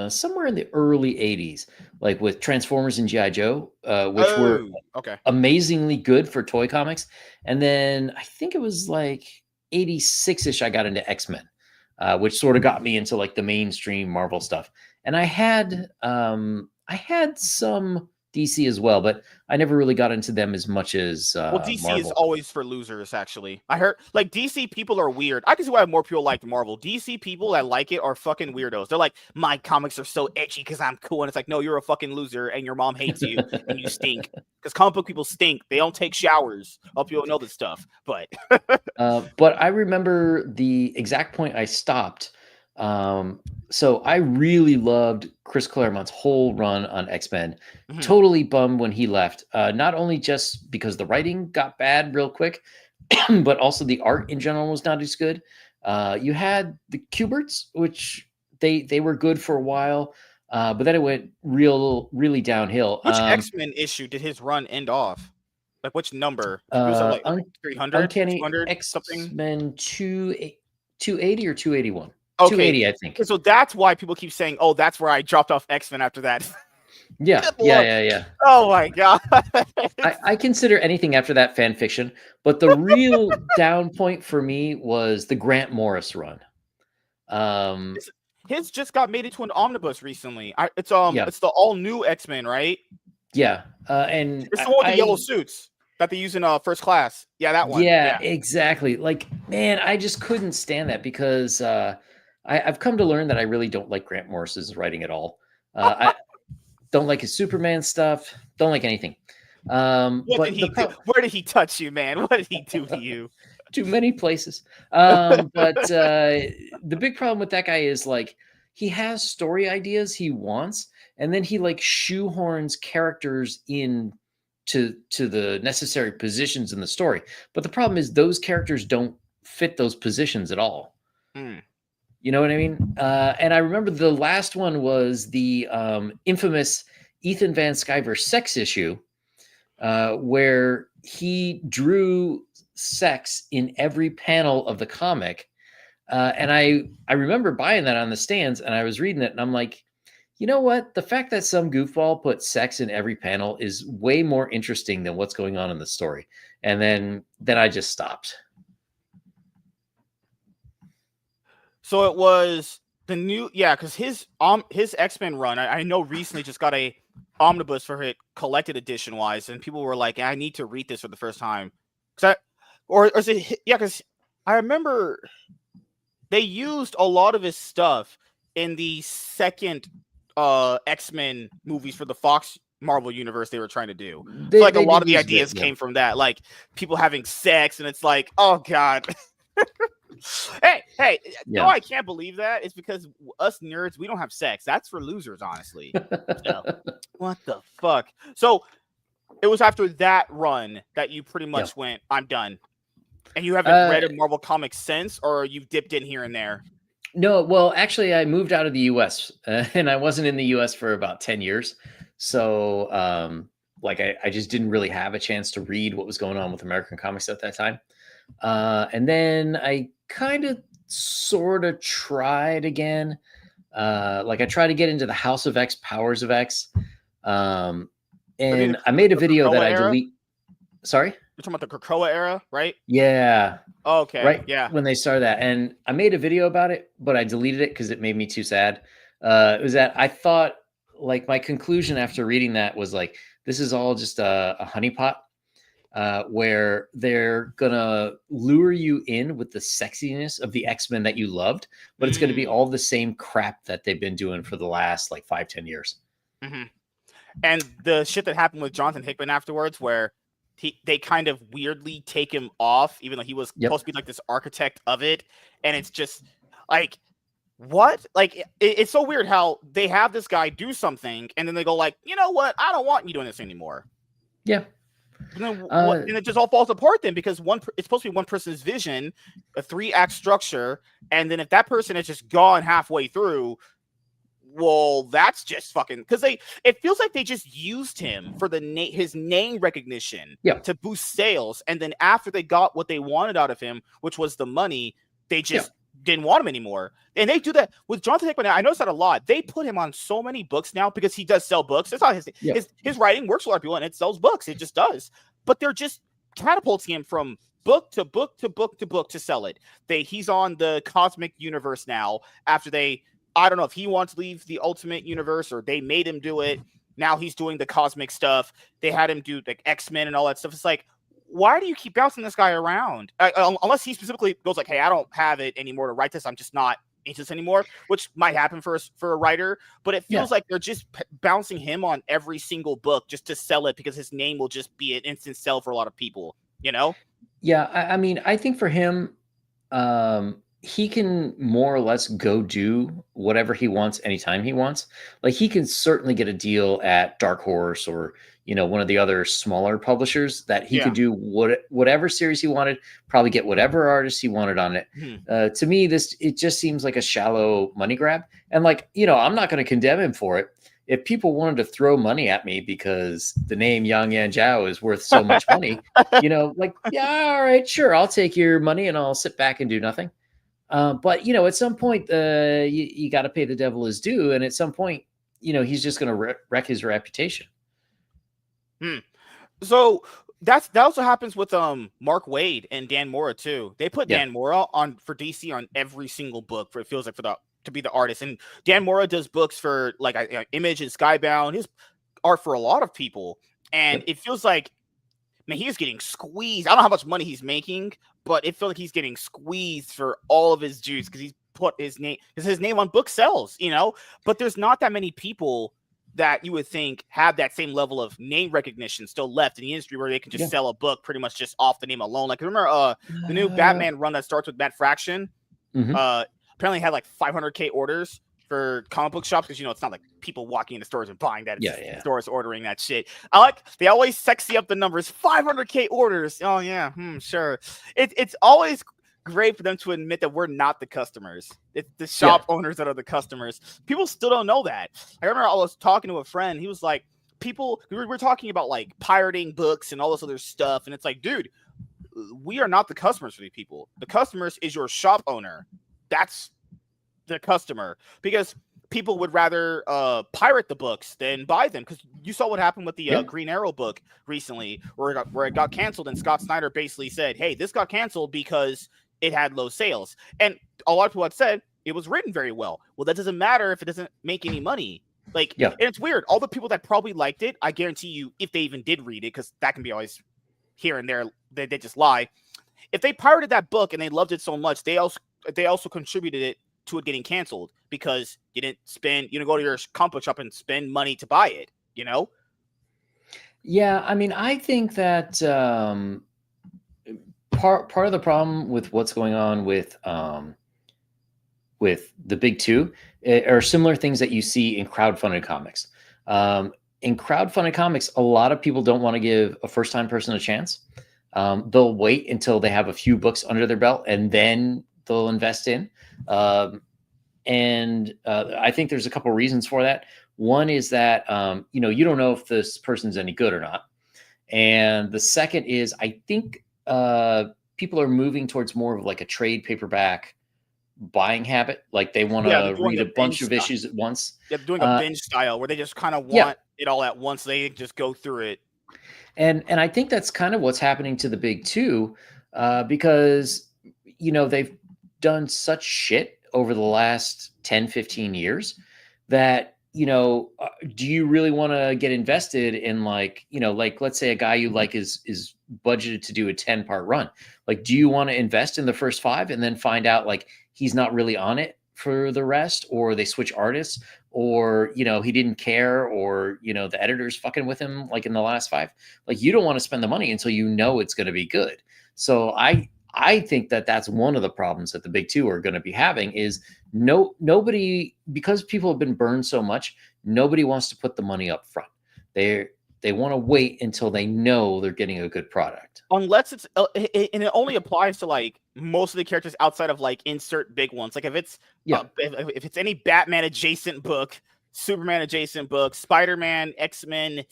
B: somewhere in the early 80s, like with Transformers and G.I. Joe, which were
A: Oh, okay.
B: amazingly good for toy comics. And then I think it was like 86-ish I got into X-Men, which sort of got me into like the mainstream Marvel stuff. And I had some DC as well, but I never really got into them as much as
A: Well, DC is
B: Marvel.
A: always for losers, actually. I heard like DC people are weird. I can see why more people like Marvel. DC people that like it are fucking weirdos. They're like, my comics are so edgy because I'm cool. And it's like, no, you're a fucking loser and your mom hates you and you stink. Because comic book people stink. They don't take showers. Hope you don't know this stuff. But
B: But I remember the exact point I stopped. So I really loved Chris Claremont's whole run on X-Men.
A: mhm.
B: Totally bummed when he left. Not only just because the writing got bad real quick, but also the art in general was not as good. You had the Kuberts, which they were good for a while, but then it went really downhill.
A: Which X-Men issue did his run end off? Like which number? It was like 300,
B: Uncanny
A: 200 something.
B: X-Men 280 or 281?
A: Okay.
B: 280, I think.
A: So that's why people keep saying, oh, that's where I dropped off X-Men after that.
B: Yeah,
A: Good
B: yeah,
A: lord.
B: yeah, yeah.
A: Oh my god.
B: I consider anything after that fan fiction, but the real down point for me was the Grant Morris run. Um,
A: His just got made into an omnibus recently.
B: yeah,
A: It's the all new X-Men, right?
B: yeah, and
A: It's the one with the yellow suits that they use in First Class. Yeah, that one.
B: yeah,
A: Yeah.
B: exactly. Like, man, I just couldn't stand that because I've come to learn that I really don't like Grant Morris's writing at all. I don't like his Superman stuff. Don't like anything.
A: What did
B: But
A: he do? Where did he touch you, man? What did he do to you?
B: too many places. But the big problem with that guy is like he has story ideas he wants, and then he like shoehorns characters in to the necessary positions in the story. But the problem is those characters don't fit those positions at all.
A: Mm.
B: You know what I mean? And I remember the last one was the infamous Ethan Van Sciver sex issue, where he drew sex in every panel of the comic. And I remember buying that on the stands, and I was reading it, and I'm like, you know what? The fact that some goofball put sex in every panel is way more interesting than what's going on in the story. And then I just stopped.
A: So it was the new, yeah, because his X-Men run, I know recently just got a omnibus for it collected edition wise, and people were like, I need to read this for the first time. Or is it, yeah, because I remember they used a lot of his stuff in the second X-Men movies for the Fox Marvel universe they were trying to do. So like a
B: They
A: lot
B: did
A: of the
B: use a bit,
A: ideas
B: yeah.
A: came from that, like people having sex, and it's like, oh god. Hey, no,
B: Yeah.
A: I can't believe that. It's because us nerds, we don't have sex. That's for losers, honestly. So, what the fuck? So it was after that run that you pretty much went, I'm done. And you haven't read a Marvel comic since, or you've dipped in here and there?
B: No, well, actually, I moved out of the U.S. And I wasn't in the U.S. for about 10 years. So, like, I just didn't really have a chance to read what was going on with American comics at that time. And then I kind of sort of tried again. Like, I tried to get into the House of X, Powers of X. And I made a video that I delete. Sorry?
A: You're talking about the Krakoa era, right?
B: Yeah.
A: Okay.
B: Right
A: Yeah.
B: when they started that. And I made a video about it, but I deleted it because it made me too sad. It was that I thought, like, my conclusion after reading that was like, this is all just a honeypot where they're going to lure you in with the sexiness of the X-Men that you loved, but it's going to be all the same crap that they've been doing for the last, like, 5-10 years.
A: Mm-hmm. And the shit that happened with Jonathan Hickman afterwards, where they kind of weirdly take him off, even though he was supposed to be like this architect of it. And it's just like what? Like it's so weird how they have this guy do something and then they go like, you know what? I don't want you doing this anymore.
B: Yeah.
A: And then what? And it just all falls apart then because it's supposed to be one person's vision, a 3-act structure, and then if that person is just gone halfway through, well, that's just fucking because it feels like they just used him for his name recognition to boost sales, and then after they got what they wanted out of him, which was the money, they just didn't want him anymore. And they do that with Jonathan Hickman. I noticed that a lot. They put him on so many books now because he does sell books. It's not his writing works for a lot of people and it sells books. It just does. But they're just catapulting him from book to book to book to book to sell it. He's on the Cosmic Universe now after I don't know if he wants to leave the Ultimate Universe or they made him do it. Now he's doing the cosmic stuff. They had him do like X-Men and all that stuff. It's like, why do you keep bouncing this guy around? Unless he specifically goes like, hey, I don't have it anymore to write this. I'm just not into this anymore, which might happen for a writer. But it feels like they're just bouncing him on every single book just to sell it because his name will just be an instant sell for a lot of people, you know?
B: Yeah. I mean, I think for him, he can more or less go do whatever he wants anytime he wants. Like he can certainly get a deal at Dark Horse or, one of the other smaller publishers that he could do whatever series he wanted, probably get whatever artist he wanted on it. To me, it just seems like a shallow money grab. And like, I'm not going to condemn him for it. If people wanted to throw money at me because the name Yang Yan Zhao is worth so much money, like, yeah, all right, sure. I'll take your money and I'll sit back and do nothing. But at some point, you got to pay the devil his due, and at some point, he's just going to wreck his reputation.
A: So that also happens with Mark Waid and Dan Mora too. They put Dan Mora on for DC on every single book it feels like to be the artist, and Dan Mora does books for like Image and Skybound. His art for a lot of people, and it feels like, man, he's getting squeezed. I don't know how much money he's making, but it feels like he's getting squeezed for all of his juice because he's put his name on book sells, but there's not that many people that you would think have that same level of name recognition still left in the industry where they can just sell a book pretty much just off the name alone. Like remember the new Batman run that starts with Matt Fraction apparently had like 500K orders for comic book shops because it's not like people walking into stores and buying that. It's stores ordering that shit. They always sexy up the numbers. 500K orders. Oh yeah, sure. It's always great for them to admit that we're not the customers. It's the shop owners that are the customers. People still don't know that. I remember I was talking to a friend. He was like, we're talking about like pirating books and all this other stuff, and it's like, dude, we are not the customers for these people. The customers is your shop owner. That's the customer, because people would rather pirate the books than buy them, because you saw what happened with the Green Arrow book recently where it got canceled, and Scott Snyder basically said, hey, this got canceled because it had low sales, and a lot of people had said it was written very well. That doesn't matter if it doesn't make any money. And it's weird, all the people that probably liked it, I guarantee you, if they even did read it, because that can be always here and there, they just lie. If they pirated that book and they loved it so much, they also contributed it to it getting canceled because you didn't go to your comic book shop and spend money to buy it,
B: Yeah, I mean, I think that part of the problem with what's going on with the big two are similar things that you see in crowdfunded comics. In crowdfunded comics, a lot of people don't want to give a first-time person a chance. They'll wait until they have a few books under their belt and then they'll invest in. And I think there's a couple of reasons for that. One is that, you don't know if this person's any good or not. And the second is, I think people are moving towards more of like a trade paperback buying habit. Like they want to read a bunch of issues at once.
A: They're doing a binge style where they just kind of want it all at once. They just go through it.
B: And I think that's kind of what's happening to the big two, because, they've done such shit over the last 10, 15 years that, do you really want to get invested in like let's say a guy you like is budgeted to do a 10-part run. Like, do you want to invest in the first 5 and then find out like he's not really on it for the rest, or they switch artists, or, he didn't care, or, the editor's fucking with him like in the last 5? Like, you don't want to spend the money until it's going to be good. So I I think that that's one of the problems that the big two are going to be having is nobody, because people have been burned so much, nobody wants to put the money up front. They want to wait until they know they're getting a good product.
A: Unless it's and it only applies to like most of the characters outside of like insert big ones. Like if it's if it's any Batman adjacent book, Superman adjacent book, Spider-Man, X-Men,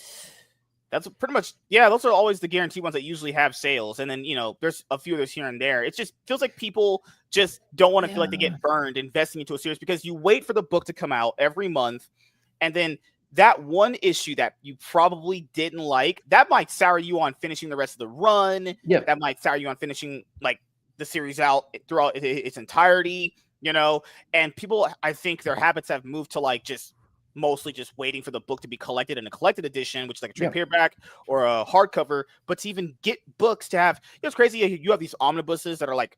A: that's pretty much, yeah, those are always the guaranteed ones that usually have sales. And then, you know, there's a few others here and there. It just feels like people just don't want to feel like they get burned investing into a series, because you wait for the book to come out every month, and then that one issue that you probably didn't like, that might sour you on finishing the rest of the run.
B: Yeah.
A: That might sour you on finishing like the series out throughout its entirety, you know. And people, I think their habits have moved to like just mostly just waiting for the book to be collected in a collected edition, which is like a trade paperback or a hardcover. But to even get books to have, you know, it's crazy. You have these omnibuses that are like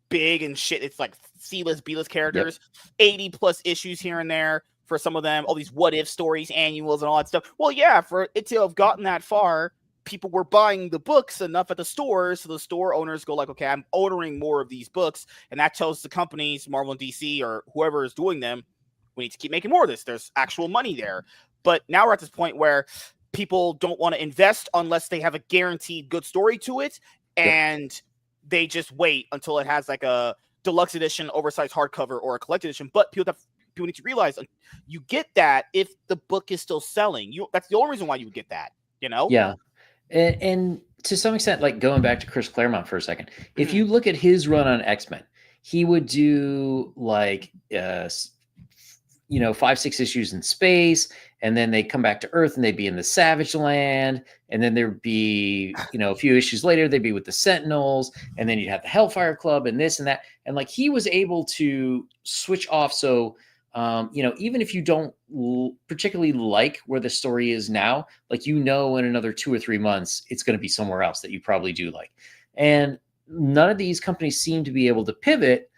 A: big and shit. It's like C-list, B-list characters, 80 plus issues here and there for some of them, all these what if stories, annuals, and all that stuff. Well, yeah, for it to have gotten that far, people were buying the books enough at the stores, so the store owners go like, okay, I'm ordering more of these books, and that tells the companies, Marvel and DC or whoever is doing them, we need to keep making more of this. There's actual money there. But now we're at this point where people don't want to invest unless they have a guaranteed good story to it, and they just wait until it has like a deluxe edition, oversized hardcover, or a collected edition. But people need to realize you get that if the book is still selling. That's the only reason why you would get that, you know?
B: Yeah. And to some extent, like going back to Chris Claremont for a second, if you look at his run on X-Men, he would do like, 5-6 issues in space, and then they come back to Earth and they'd be in the Savage Land, and then there'd be, a few issues later, they'd be with the Sentinels, and then you'd have the Hellfire Club and this and that. And like he was able to switch off. So, even if you don't particularly like where the story is now, like, in another 2 or 3 months, it's going to be somewhere else that you probably do like. And none of these companies seem to be able to pivot,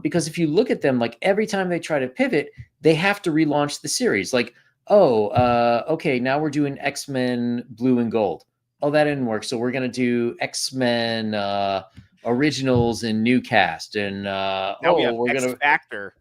B: because if you look at them, like every time they try to pivot, they have to relaunch the series. Like, okay, now we're doing X-Men Blue and Gold. Oh, that didn't work. So we're going to do X-Men Originals and new cast. And
A: we're X Factor.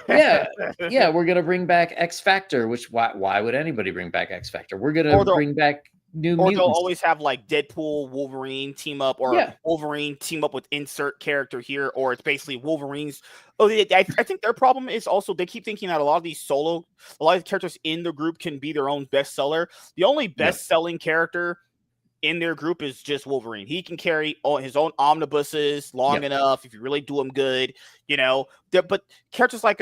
B: We're going to bring back X Factor, which why would anybody bring back X Factor? We're going to bring back new mutants.
A: They'll always have like Deadpool, Wolverine team up, or Wolverine team up with insert character here, or it's basically Wolverine's. Oh, I think their problem is also they keep thinking that a lot of the characters in the group can be their own bestseller. The only best-selling character in their group is just Wolverine. He can carry his own omnibuses long enough if you really do him good, But characters like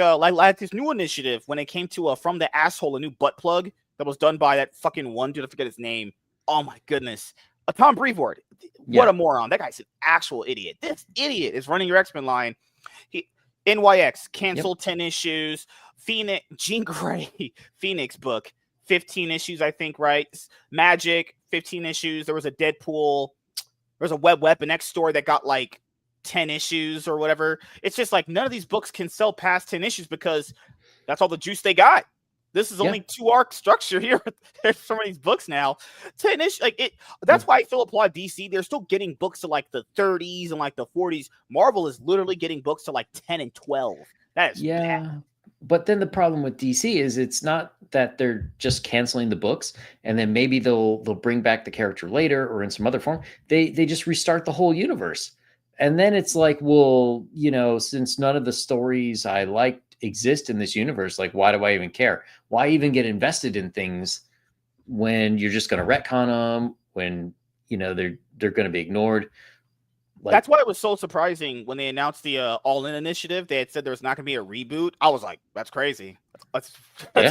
A: this new initiative, when it came to From the Asshole, a new butt plug that was done by that fucking one dude, I forget his name. Oh my goodness. Tom Brevoort. What a moron. That guy's an actual idiot. This idiot is running your X-Men line. NYX canceled 10 issues. Phoenix, Jean Grey, Phoenix book, 15 issues, I think, right? Magic, 15 issues. There was a Deadpool. There was a Web Weapon X story that got like 10 issues or whatever. It's just like none of these books can sell past 10 issues because that's all the juice they got. This is only 2 arc structure here. There's so many books now. 10 issues, that's why I feel applaud DC. They're still getting books to like the 30s and like the 40s. Marvel is literally getting books to like 10 and 12. That is bad.
B: But then the problem with DC is it's not that they're just canceling the books and then maybe they'll bring back the character later or in some other form. They just restart the whole universe. And then it's like, well, since none of the stories I liked exist in this universe, like, why do I even care? Why even get invested in things when you're just going to retcon them, when, they're going to be ignored?
A: That's why it was so surprising when they announced the All In initiative. They had said there's not going to be a reboot. I was like, that's crazy. That's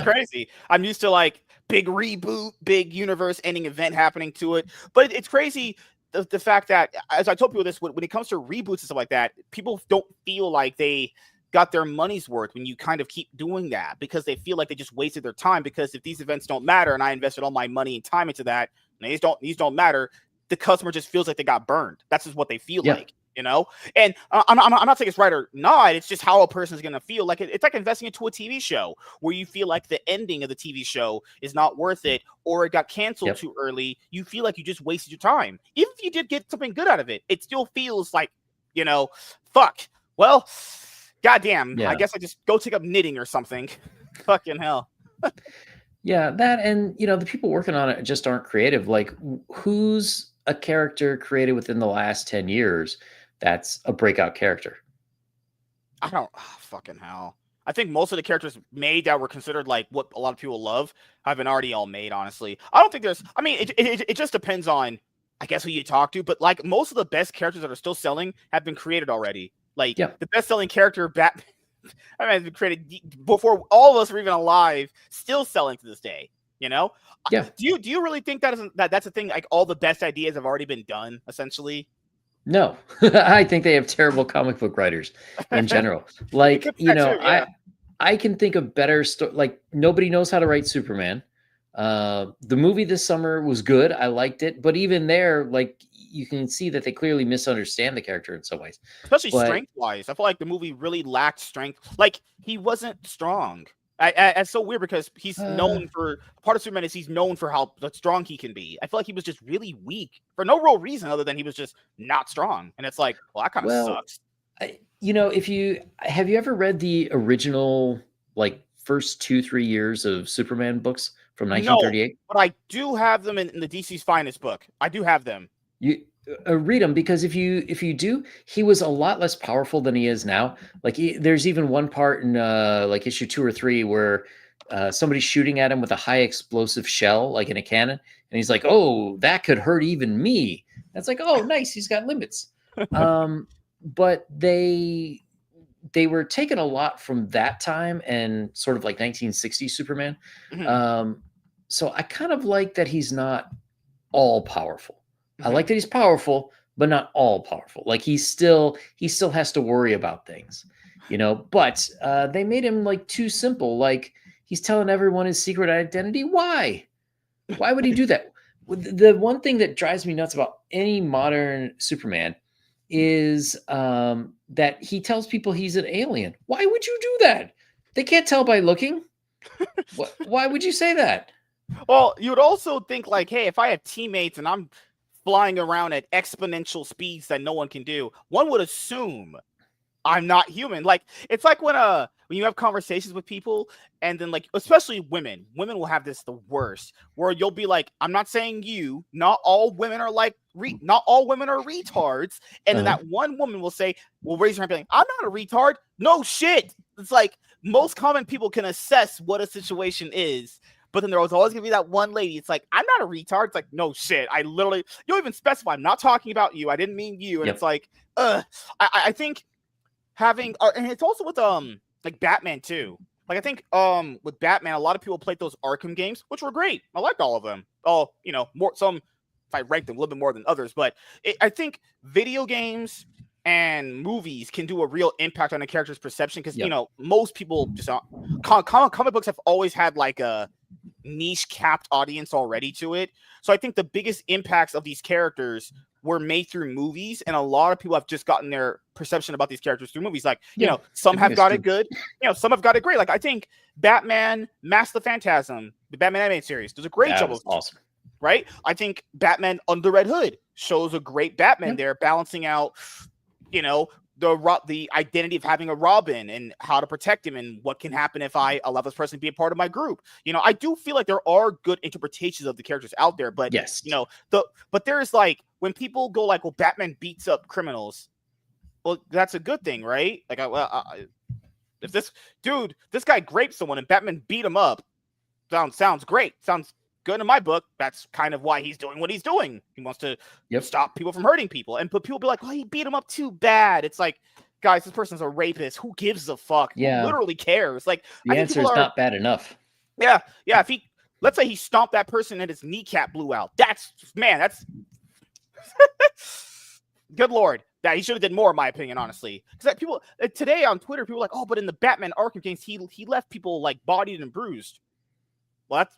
A: crazy. I'm used to like big reboot, big universe ending event happening to it. But it's crazy the fact that, as I told people this, when it comes to reboots and stuff like that, people don't feel like they got their money's worth when you kind of keep doing that, because they feel like they just wasted their time. Because if these events don't matter and I invested all my money and time into that, and these don't matter, the customer just feels like they got burned. That's just what they feel like, And I'm not saying it's right or not. It's just how a person's going to feel. Like it's like investing into a TV show where you feel like the ending of the TV show is not worth it, or it got canceled too early. You feel like you just wasted your time. Even if you did get something good out of it, it still feels like you know, fuck. Well, goddamn.
B: Yeah.
A: I guess I just go take up knitting or something. Fucking hell.
B: Yeah, that and the people working on it just aren't creative. Like, who's a character created within the last 10 years that's a breakout character?
A: I don't fucking hell. I think most of the characters made that were considered like what a lot of people love have been already all made, honestly. I don't think there's, I mean, it just depends on, I guess, who you talk to, but like most of the best characters that are still selling have been created already. Like the best selling character, Batman, I mean, has been created before all of us were even alive, still selling to this day, you know?
B: Yeah.
A: Do you really think that's a thing? Like all the best ideas have already been done, essentially?
B: No, I think they have terrible comic book writers in general. Like, I can think of better like nobody knows how to write Superman. The movie this summer was good. I liked it, but even there, like you can see that they clearly misunderstand the character in some ways.
A: Especially strength-wise. I feel like the movie really lacked strength. Like, he wasn't strong. It's so weird because he's known for part of Superman is he's known for how strong he can be. I feel like he was just really weak for no real reason other than he was just not strong. And it's like, well, that kind of sucks.
B: If you have you ever read the original like first 2-3 years of Superman books from 1938?
A: No, but I do have them in the DC's Finest book. I do have them.
B: You read them because if you do, he was a lot less powerful than he is now. Like there's even one part in like issue 2 or 3 where somebody's shooting at him with a high explosive shell, like in a cannon, and he's like, "Oh, that could hurt even me." That's like, "Oh, nice, he's got limits." But they were taking a lot from that time and sort of like 1960s Superman.
A: Mm-hmm.
B: So I kind of like that he's not all powerful. I like that he's powerful, but not all powerful. Like he still has to worry about things, but they made him like too simple. Like he's telling everyone his secret identity. Why would he do that? The one thing that drives me nuts about any modern Superman is that he tells people he's an alien. Why would you do that? They can't tell by looking. Why would you say that?
A: Well, you would also think like, hey, if I have teammates and I'm flying around at exponential speeds that no one can do, one would assume I'm not human. Like it's like when you have conversations with people and then like especially women will have this the worst where you'll be like, I'm not saying you, not all women are like not all women are retards, and then that one woman will say, will raise her hand and be like, I'm not a retard. No shit. It's like most common people can assess what a situation is. But then there was always gonna be that one lady. It's like, I'm not a retard. It's like, no shit. I literally, you don't even specify. I'm not talking about you. I didn't mean you. And it's like, I think having, and it's also with like Batman too. Like I think with Batman, a lot of people played those Arkham games, which were great. I liked all of them. Oh, more some if I ranked them a little bit more than others, but I think video games and movies can do a real impact on a character's perception because most people just comic books have always had like a niche capped audience already to it. So I think the biggest impacts of these characters were made through movies, and a lot of people have just gotten their perception about these characters through movies. Like, some have got it good, some have got it great. Like I think Batman Mask the Phantasm, the Batman animated series, does a great job of
B: awesome.
A: Right? I think Batman Under Red Hood shows a great Batman there, balancing out, the identity of having a Robin and how to protect him and what can happen if I allow this person to be a part of my group. I do feel like there are good interpretations of the characters out there, but but there's like when people go like, well, Batman beats up criminals. Well, that's a good thing, right? Like, if this guy raped someone and Batman beat him up, sounds great. Sounds good in my book. That's kind of why he's doing what he's doing. He wants to stop people from hurting people. But people be like, well, he beat him up too bad. It's like, guys, this person's a rapist. Who gives a fuck?
B: Yeah.
A: Who literally cares? Like,
B: the answer is not bad enough.
A: Yeah. If let's say he stomped that person and his kneecap blew out. That's good Lord. That he should have did more, in my opinion, honestly. Because people today on Twitter, people are like, oh, but in the Batman Arkham games, he left people like bodied and bruised.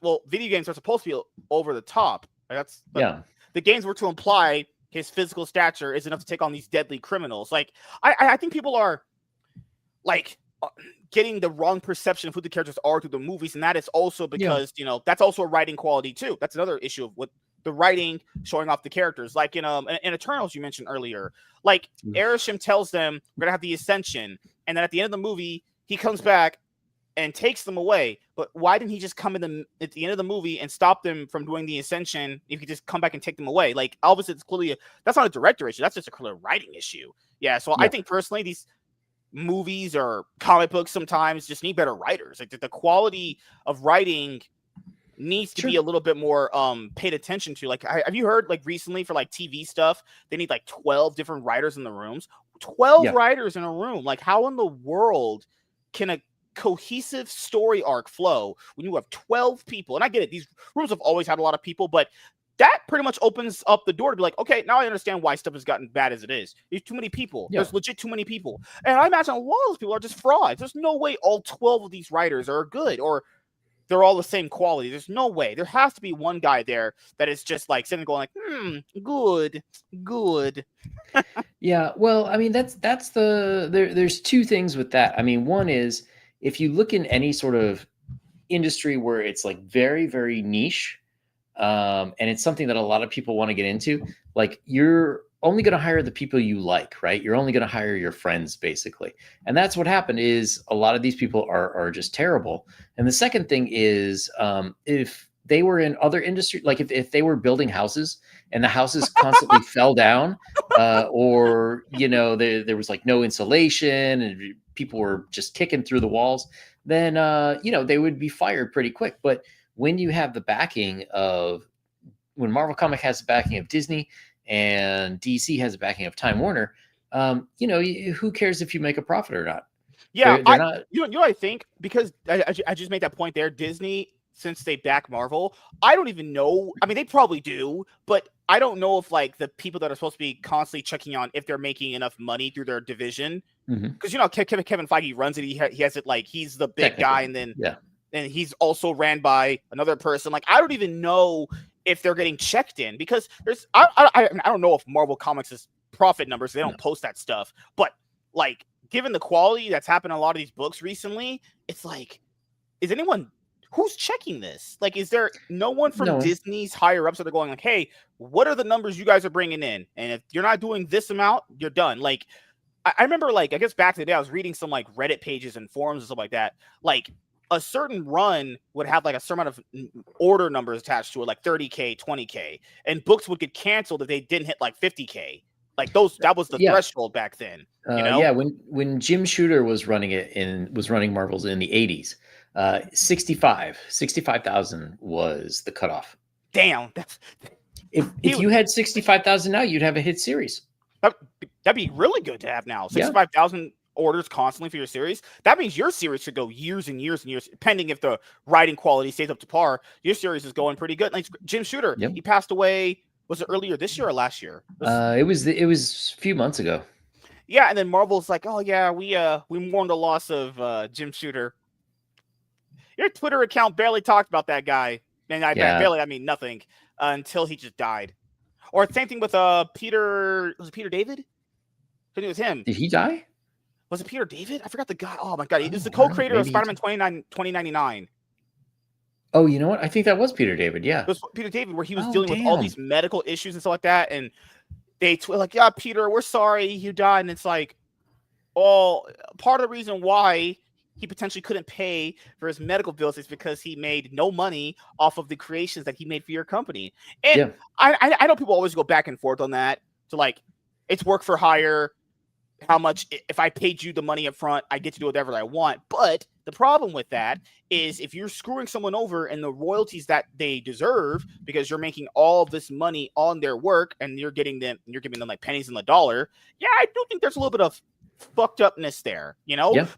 A: Well, video games are supposed to be over the top. The games were to imply his physical stature is enough to take on these deadly criminals. Like, I think people are like getting the wrong perception of who the characters are through the movies, and that is also because that's also a writing quality too. That's another issue of what the writing showing off the characters. Like in Eternals, you mentioned earlier, like Arishem tells them we're gonna have the Ascension, and then at the end of the movie, he comes back and takes them away. But why didn't he just come in at the end of the movie and stop them from doing the Ascension if he could just come back and take them away? Like, obviously, it's clearly that's not a director issue. That's just a clear writing issue. Yeah, so I think personally, these movies or comic books sometimes just need better writers. Like the quality of writing needs to be a little bit more paid attention to. Like, have you heard like recently for like TV stuff, they need like 12 different writers in the rooms? 12 writers in a room. Like, how in the world can a cohesive story arc flow when you have 12 people? And I get it, these rooms have always had a lot of people, but that pretty much opens up the door to be like, okay, now I understand why stuff has gotten bad as it is. There's too many people. There's legit too many people. And I imagine a lot of those people are just frauds. There's no way all 12 of these writers are good or they're all the same quality. There's no way. There has to be one guy there that is just like sitting going like, good.
B: Yeah, well, I mean, that's there's two things with that. I mean, one is if you look in any sort of industry where it's like very, very niche, and it's something that a lot of people want to get into, like you're only going to hire the people you like, right? You're only going to hire your friends, basically. And that's what happened is a lot of these people are just terrible. And the second thing is if they were in other industries, like if they were building houses and the houses constantly fell down, or, there was like no insulation and people were just kicking through the walls, then, they would be fired pretty quick. But when you have the backing when Marvel Comics has the backing of Disney and DC has the backing of Time Warner, who cares if you make a profit or not?
A: Yeah, they're not. You know what I think? Because I just made that point there. Disney, since they back Marvel, I don't even know. I mean, they probably do, but I don't know if like the people that are supposed to be constantly checking on if they're making enough money through their division. Because Kevin Feige runs it. He has it like he's the big guy, and then and he's also ran by another person. Like I don't even know if they're getting checked in because there's I don't know if Marvel Comics' profit numbers, they don't post that stuff, but like given the quality that's happened in a lot of these books recently, it's like, is anyone who's checking this? Like, is there no one from Disney's higher ups that are going like, hey, what are the numbers you guys are bringing in? And if you're not doing this amount, you're done. Like, I remember, like, I guess back in the day, I was reading some like Reddit pages and forums and stuff like that. Like, a certain run would have like a certain amount of order numbers attached to it, like 30K, 20K, and books would get canceled if they didn't hit like 50K. Like that was the threshold back then.
B: Yeah, when Jim Shooter was running Marvels in the 80s, 65,000 was the cutoff.
A: Damn,
B: if you had 65,000 now, you'd have a hit series.
A: That'd be really good to have now. 65,000 orders constantly for your series. That means your series should go years and years and years, depending if the writing quality stays up to par. Your series is going pretty good. Like Jim Shooter, he passed away. Was it earlier this year or last year?
B: It was a few months ago.
A: Yeah, and then Marvel's like, oh yeah, we mourn the loss of Jim Shooter. Your Twitter account barely talked about that guy, and barely, I mean nothing, until he just died. Or same thing with Peter. Was it Peter David? I think it was him.
B: Did he die?
A: Was it Peter David? I forgot the guy. Oh my god, he was the co-creator of Spider-Man 2099.
B: Oh, you know what? I think that was Peter David. Yeah,
A: it was Peter David, where he was dealing with all these medical issues and stuff like that, and they like, yeah, Peter, we're sorry you died, and it's like, oh, part of the reason why he potentially couldn't pay for his medical bills is because he made no money off of the creations that he made for your company. And I know people always go back and forth on that. So like, it's work for hire. How much, if I paid you the money up front, I get to do whatever I want. But the problem with that is if you're screwing someone over and the royalties that they deserve because you're making all this money on their work and you're giving them like pennies in the dollar. Yeah, I do think there's a little bit of fucked upness there,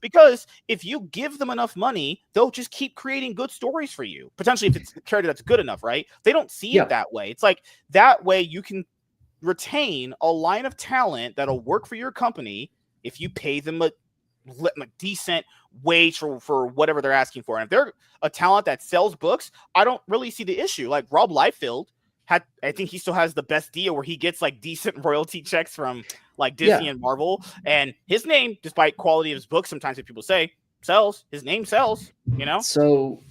A: because if you give them enough money, they'll just keep creating good stories for you. Potentially, if it's a character that's good enough, right? They don't see it that way. It's like that way you can retain a line of talent that'll work for your company if you pay them a decent wage for whatever they're asking for. And if they're a talent that sells books, I don't really see the issue. Like Rob Liefeld I think he still has the best deal where he gets like decent royalty checks from like Disney and Marvel, and his name, despite quality of his books, sometimes people say, sells. His name sells. You know.
B: So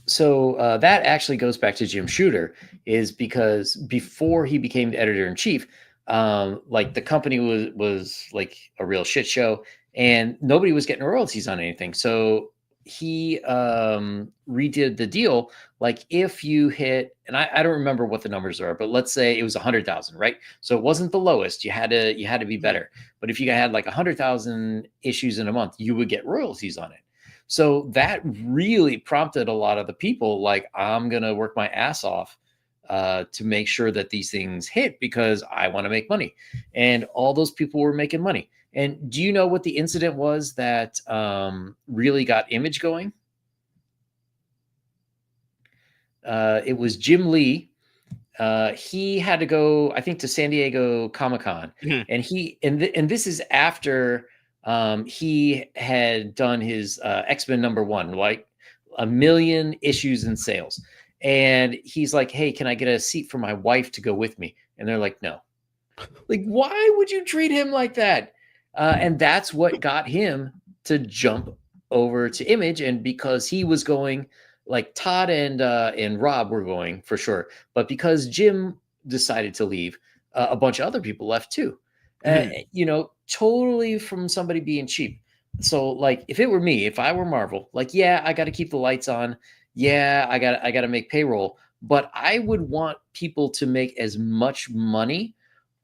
B: that actually goes back to Jim Shooter, is because before he became the editor in chief, like the company was like a real shit show, and nobody was getting royalties on anything. So he redid the deal. Like if you hit, and I don't remember what the numbers are, but let's say it was 100,000, right? So it wasn't the lowest. You had to be better. But if you had like 100,000 issues in a month, you would get royalties on it. So that really prompted a lot of the people, like, I'm going to work my ass off to make sure that these things hit because I want to make money. And all those people were making money. And do you know what the incident was that really got Image going? It was Jim Lee. He had to go, I think, to San Diego Comic-Con. And this is after he had done his X-Men #1, like 1 million issues in sales. And he's like, hey, can I get a seat for my wife to go with me? And they're like, no. Like, why would you treat him like that? And that's what got him to jump over to Image. And because he was going, like Todd and Rob were going for sure, but because Jim decided to leave, a bunch of other people left too. Totally from somebody being cheap. So, like, if it were me, if I were Marvel, like, yeah, I got to keep the lights on. Yeah, I got to make payroll, but I would want people to make as much money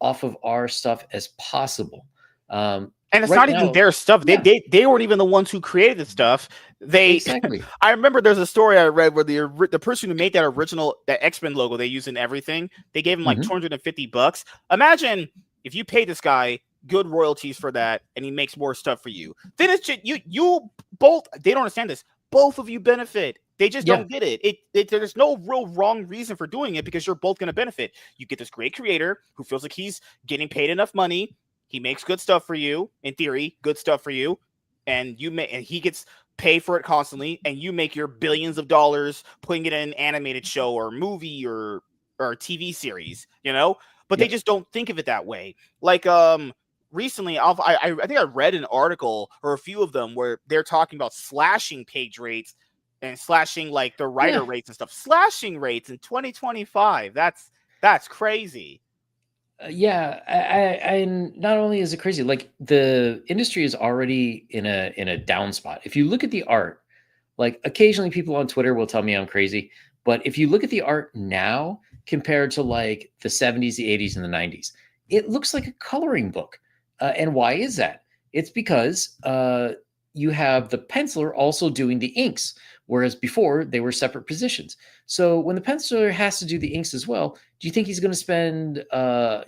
B: off of our stuff as possible.
A: And it's not even their stuff.
B: Yeah.
A: They weren't even the ones who created the stuff.
B: Exactly.
A: I remember there's a story I read where the person who made that X-Men logo they use in everything, they gave him like $250. Imagine if you pay this guy good royalties for that and he makes more stuff for you. Then it's just you both, they don't understand this. Both of you benefit. They just don't get it. There's no real wrong reason for doing it because you're both going to benefit. You get this great creator who feels like he's getting paid enough money. He makes good stuff for you, in theory, good stuff for you, and he gets paid for it constantly, and you make your billions of dollars putting it in an animated show or movie or TV series, But they just don't think of it that way. Like recently, I think I read an article or a few of them where they're talking about slashing page rates and slashing like the writer rates and stuff. Slashing rates in 2025. That's crazy.
B: And not only is it crazy, like the industry is already in a down spot. If you look at the art, like occasionally people on Twitter will tell me I'm crazy, but if you look at the art now compared to like the 70s, the 80s, and the 90s, it looks like a coloring book. And why is that? It's because you have the penciler also doing the inks, whereas before they were separate positions. So when the penciler has to do the inks as well, do you think he's going to spend a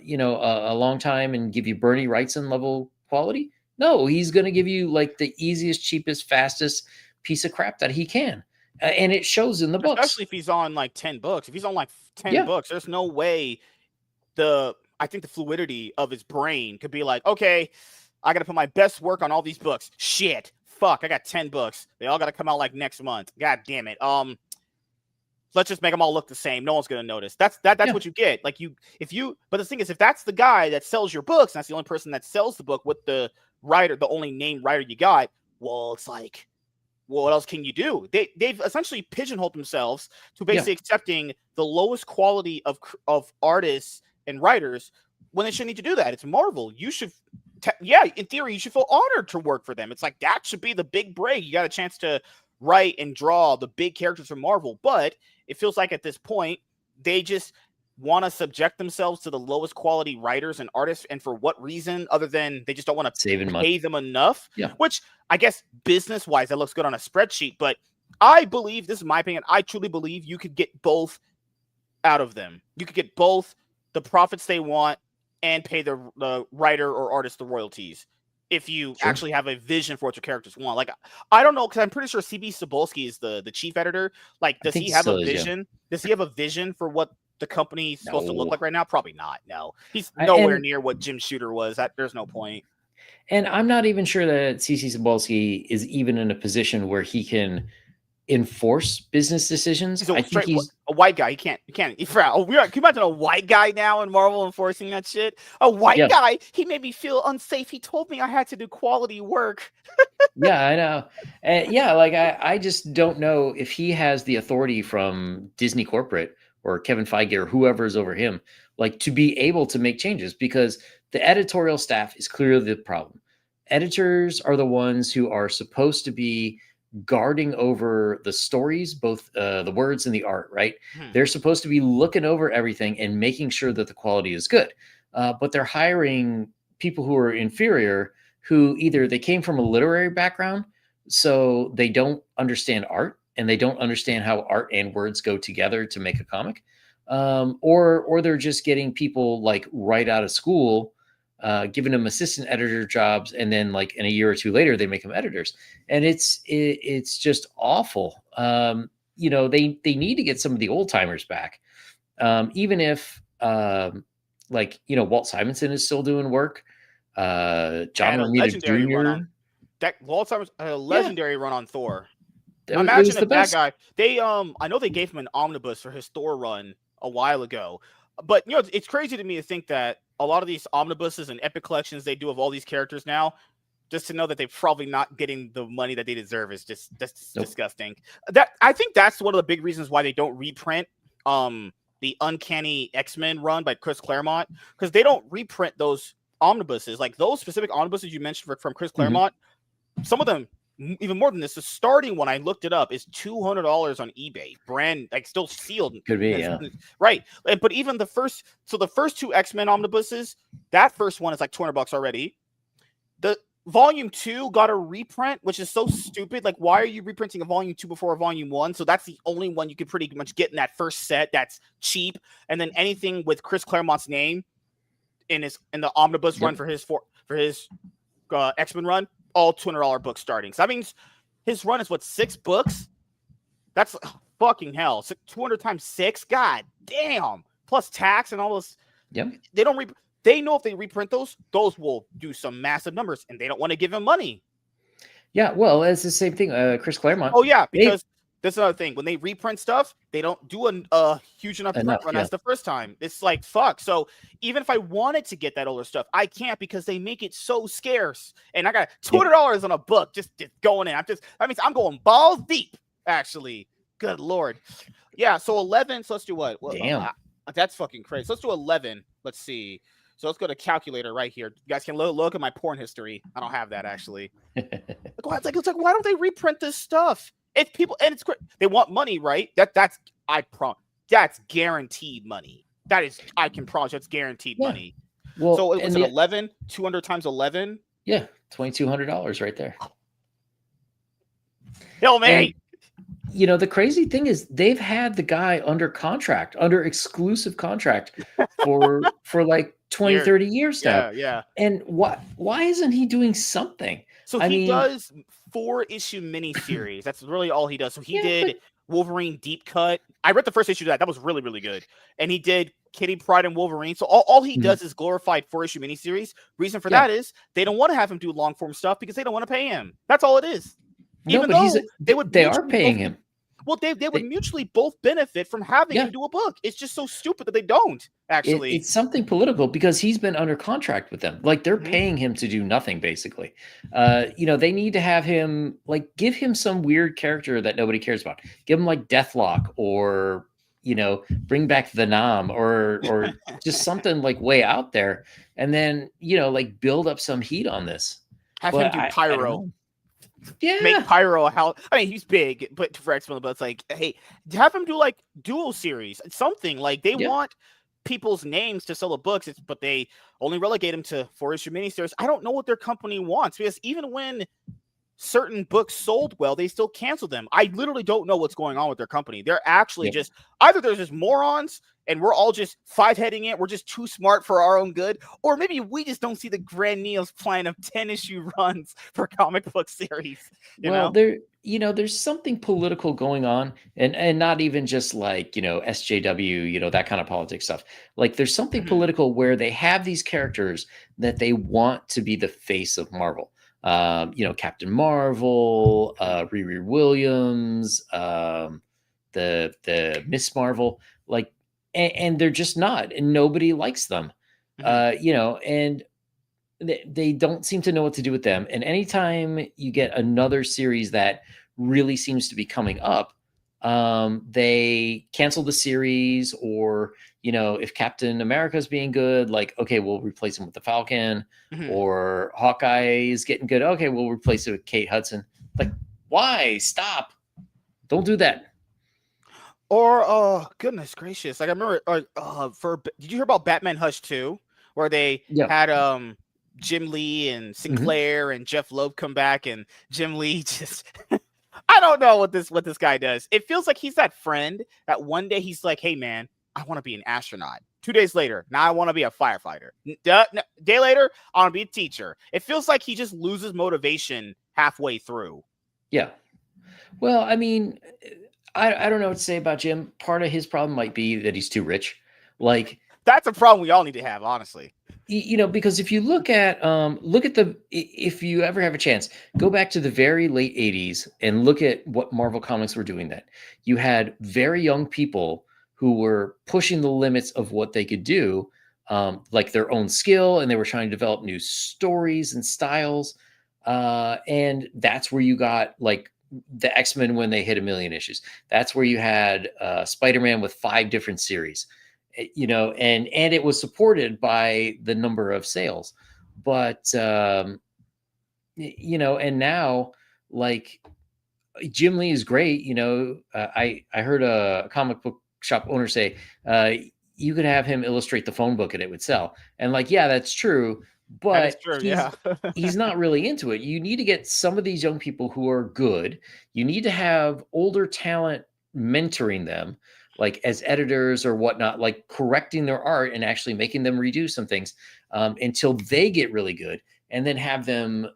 B: long time and give you Bernie Wrightson level quality? No, he's going to give you like the easiest, cheapest, fastest piece of crap that he can. And it shows in the books.
A: Especially if he's on like 10 books. If he's on like 10 books, there's no way I think the fluidity of his brain could be like, okay, I got to put my best work on all these books. Shit. Fuck, I got 10 books. They all got to come out like next month. God damn it. Let's just make them all look the same. No one's going to notice. That's what you get. Like but the thing is, if that's the guy that sells your books, and that's the only person that sells the book with the writer, the only named writer you got, well, it's like, well, what else can you do? They've essentially pigeonholed themselves to basically accepting the lowest quality of artists and writers when they shouldn't need to do that. It's Marvel. You should, in theory, you should feel honored to work for them. It's like that should be the big break. You got a chance to write and draw the big characters from Marvel, but it feels like at this point they just want to subject themselves to the lowest quality writers and artists, and for what reason other than they just don't want to pay them enough, which I guess business wise that looks good on a spreadsheet, but I believe, this is my opinion, I truly believe you could get both out of them. You could get both the profits they want and pay the writer or artist the royalties if you actually have a vision for what your characters want. Like, I don't know, because I'm pretty sure CB Cebulski is the chief editor. Like, does he have a vision? Does he have a vision for what the company's supposed to look like right now? Probably not. No, he's nowhere near what Jim Shooter was. There's no point.
B: And I'm not even sure that CC Cebulski is even in a position where he can enforce business decisions.
A: He's a
B: I think
A: straight
B: he's
A: a white guy. He can't. Oh, can you imagine a white guy now in Marvel enforcing that shit? A white guy. He made me feel unsafe. He told me I had to do quality work.
B: Yeah, I know. Yeah, like I just don't know if he has the authority from Disney corporate or Kevin Feige or whoever's over him, like to be able to make changes because the editorial staff is clearly the problem. Editors are the ones who are supposed to be guarding over the stories, both the words and the art, right? They're supposed to be looking over everything and making sure that the quality is good. But they're hiring people who are inferior who either they came from a literary background, so they don't understand art and they don't understand how art and words go together to make a comic, or they're just getting people like right out of school, giving them assistant editor jobs, and then like in a year or two later they make them editors, and it's just awful. They need to get some of the old timers back, even if like Walt Simonson is still doing work. John
A: And a
B: Romita
A: legendary run on
B: Jr.
A: that Walt Simonson, a legendary run on Thor.
B: It
A: Imagine
B: was the
A: if that
B: best.
A: guy. I know they gave him an omnibus for his Thor run a while ago, but it's crazy to me to think that a lot of these omnibuses and epic collections they do of all these characters now, just to know that they're probably not getting the money that they deserve is just disgusting. That I think that's one of the big reasons why they don't reprint the Uncanny X-Men run by Chris Claremont, because they don't reprint those omnibuses, like those specific omnibuses you mentioned from Chris Claremont. Some of them even more than this. The starting one, I looked it up, is $200 on eBay, brand like still sealed.
B: Could be, yeah.
A: Right. But even the first two X-Men omnibuses, that first one is like $200 already. The volume 2 got a reprint, which is so stupid. Like, why are you reprinting a volume 2 before a volume 1? So that's the only one you could pretty much get in that first set. That's cheap. And then anything with Chris Claremont's name in the omnibus run for his X-Men run, all $200 books starting. So that means his run is 6 books? That's fucking hell. So 200 times 6? God damn. Plus tax and all this.
B: Yep.
A: They know if they reprint those will do some massive numbers, and they don't want to give him money.
B: Yeah, well, it's the same thing. Chris Claremont.
A: Oh yeah, because that's another thing. When they reprint stuff, they don't do a huge enough run as the first time. It's like, fuck. So even if I wanted to get that older stuff, I can't because they make it so scarce. And I got $200 on a book just going in. That means I'm going balls deep, actually. Good Lord. Yeah, so 11. So let's do what?
B: Damn.
A: That's fucking crazy. So let's do 11. Let's see. So let's go to calculator right here. You guys can look at my porn history. I don't have that, actually. It's like, why don't they reprint this stuff? If people, and it's great, they want money, right? That's guaranteed money. I can promise that's guaranteed money. Well, so it was 11, 200 times 11.
B: Yeah, $2,200 right there.
A: Hell, man.
B: The crazy thing is they've had the guy under exclusive contract for like 20, 30 years now.
A: Yeah.
B: And why isn't he doing something?
A: So he does 4-issue miniseries. That's really all he does. So he did Wolverine Deep Cut. I read the first issue of that. That was really, really good. And he did Kitty Pryde and Wolverine. So all he does is glorified 4-issue miniseries. Reason for that is they don't want to have him do long form stuff because they don't want to pay him. That's all it is.
B: Even though they are paying him.
A: Well, they would mutually both benefit from having him do a book. It's just so stupid that they don't, actually.
B: It's something political because he's been under contract with them. Like, they're paying him to do nothing, basically. They need to have him, like, give him some weird character that nobody cares about. Give him, like, Deathlock or, bring back Venom or just something, like, way out there. And then, like, build up some heat on this.
A: Have him do Pyro.
B: Yeah,
A: make Pyro he's big, but for X-Men, but it's like, hey, have him do like dual series, something like they want people's names to sell the books, but they only relegate them to 4-issue miniseries. I don't know what their company wants because even when certain books sold well, they still cancel them. I literally don't know what's going on with their company. They're actually just either they're just morons and we're all just 5-heading it. We're just too smart for our own good. Or maybe we just don't see the grandiose plan of 10-issue runs for comic book series.
B: There's something political going on and not even just like, SJW, that kind of politics stuff. Like there's something political where they have these characters that they want to be the face of Marvel. Captain Marvel, Riri Williams, the Miss Marvel, like, and they're just not, and nobody likes them. And they don't seem to know what to do with them. And anytime you get another series that really seems to be coming up, they cancel the series, or if Captain America is being good, like, okay, we'll replace him with the Falcon, or Hawkeye is getting good, okay, we'll replace it with Kate Hudson. Like, why? Stop! Don't do that.
A: Or oh goodness gracious, like I remember, did you hear about Batman Hush 2, where they had Jim Lee and Sinclair and Jeff Loeb come back, and Jim Lee just I don't know what this guy does. It feels like he's that friend that one day he's like, hey man, I want to be an astronaut. 2 days later, now I want to be a firefighter. Day later, I want to be a teacher. It feels like he just loses motivation halfway through.
B: Yeah. Well, I mean, I don't know what to say about Jim. Part of his problem might be that he's too rich. Like,
A: that's a problem we all need to have, honestly.
B: Because if you look at if you ever have a chance, go back to the very late 80s and look at what Marvel Comics were doing then. You had very young people who were pushing the limits of what they could do, like their own skill, and they were trying to develop new stories and styles. And that's where you got like the X-Men when they hit 1 million issues. That's where you had Spider-Man with 5 different series, and it was supported by the number of sales. But and now, like, Jim Lee is great. I heard a comic book shop owner say you could have him illustrate the phone book and it would sell. And like, yeah, that's true. But he's not really into it. You need to get some of these young people who are good. You need to have older talent mentoring them, like as editors or whatnot, like correcting their art and actually making them redo some things until they get really good, and then have them,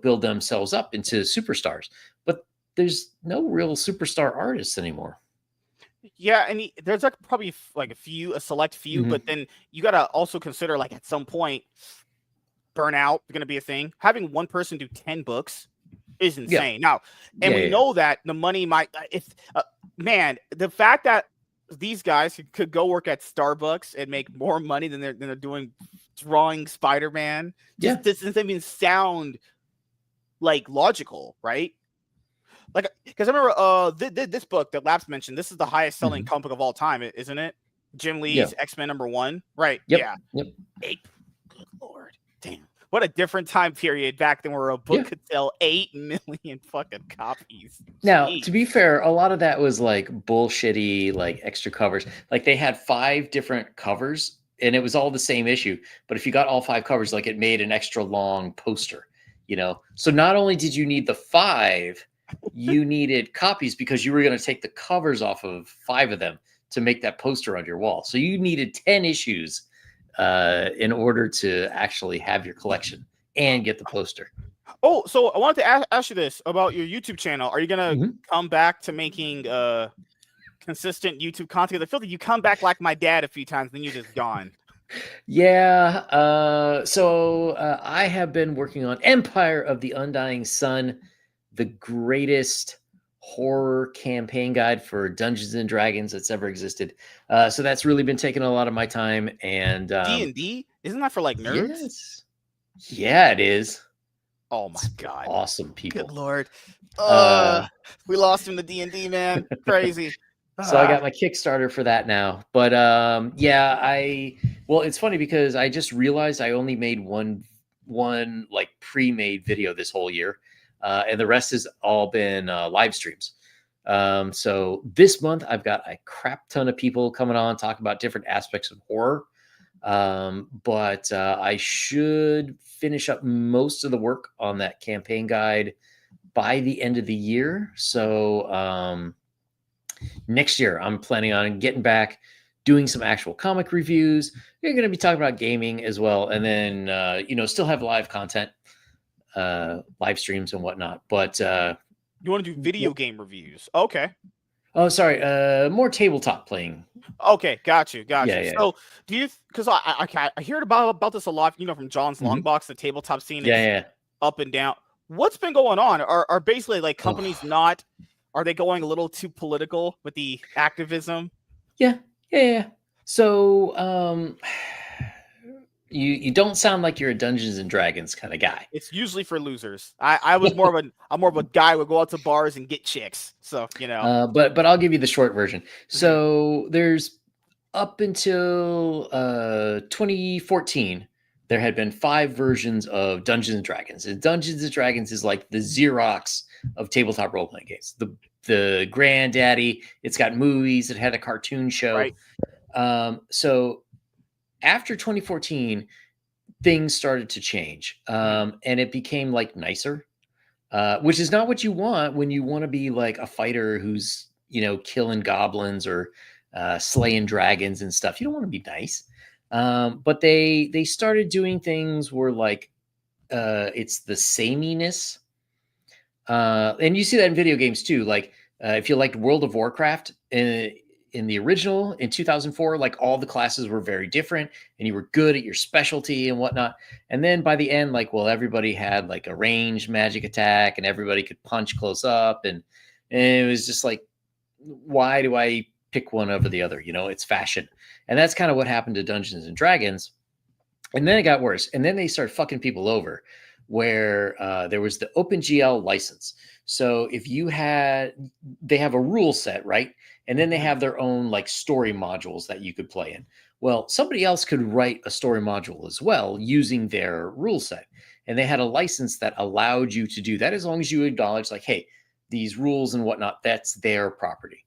B: build themselves up into superstars. But there's no real superstar artists anymore.
A: Yeah, and there's like probably like a select few, but then you got to also consider, like, at some point, burnout is going to be a thing. Having one person do 10 books is insane. Now, and we know that the money might, the fact that these guys could go work at Starbucks and make more money than they're doing drawing Spider-Man just doesn't even sound like logical, right? Like, because I remember this book that Laps mentioned, this is the highest selling comic book of all time, isn't it? Jim Lee's X-Men #1, right?
B: Yep.
A: 8. Good Lord, damn! What a different time period back then, where a book could sell 8 million fucking copies.
B: Now, to be fair, a lot of that was like bullshitty, like extra covers. Like, they had 5 different covers, and it was all the same issue. But if you got all 5 covers, like, it made an extra long poster. So not only did you need the 5. You needed copies because you were going to take the covers off of 5 of them to make that poster on your wall. So you needed 10 issues in order to actually have your collection and get the poster.
A: Oh, so I wanted to ask you this about your YouTube channel. Are you going to come back to making consistent YouTube content? I feel like you come back like my dad a few times, then you're just gone.
B: Yeah. So I have been working on Empire of the Undying Sun, the greatest horror campaign guide for Dungeons and Dragons that's ever existed. So that's really been taking a lot of my time. And
A: D&D? Isn't that for like nerds?
B: Yes. Yeah, it is.
A: Oh my God.
B: Awesome people.
A: Good Lord. We lost him to D&D, man. Crazy.
B: So I got my Kickstarter for that now. But well, it's funny because I just realized I only made one like pre-made video this whole year. And the rest has all been live streams. So this month I've got a crap ton of people coming on, talk about different aspects of horror. But I should finish up most of the work on that campaign guide by the end of the year. So next year I'm planning on getting back, doing some actual comic reviews. We're going to be talking about gaming as well. And then, still have live content, live streams and whatnot. But
A: you want to do video game reviews? Okay.
B: Oh, sorry. More tabletop playing.
A: Okay, got you.
B: Yeah.
A: So, do you? Because I heard about this a lot. From John's Longbox, the tabletop scene.
B: Yeah.
A: up and down. What's been going on? Are basically like companies not? Are they going a little too political with the activism?
B: Yeah. So you don't sound like you're a Dungeons and Dragons kind of guy.
A: It's usually for losers. I'm more of a guy who would go out to bars and get chicks. So
B: But I'll give you the short version. So there's up until 2014, there had been 5 versions of Dungeons and Dragons. And Dungeons and Dragons is like the Xerox of tabletop role playing games. The granddaddy. It's got movies. It had a cartoon show.
A: Right.
B: So after 2014, things started to change, and it became like nicer, which is not what you want when you want to be like a fighter who's killing goblins or slaying dragons and stuff. You don't want to be nice. But they started doing things where like it's the sameness, and you see that in video games too. Like if you liked World of Warcraft in the original in 2004, like all the classes were very different and you were good at your specialty and whatnot. And then by the end, like, well, everybody had like a ranged magic attack and everybody could punch close up. And it was just like, why do I pick one over the other? It's fashion. And that's kind of what happened to Dungeons and Dragons. And then it got worse. And then they started fucking people over where there was the OpenGL license. So if they have a rule set, right? And then they have their own like story modules that you could play in. Well, somebody else could write a story module as well using their rule set. And they had a license that allowed you to do that as long as you acknowledge like, hey, these rules and whatnot, that's their property.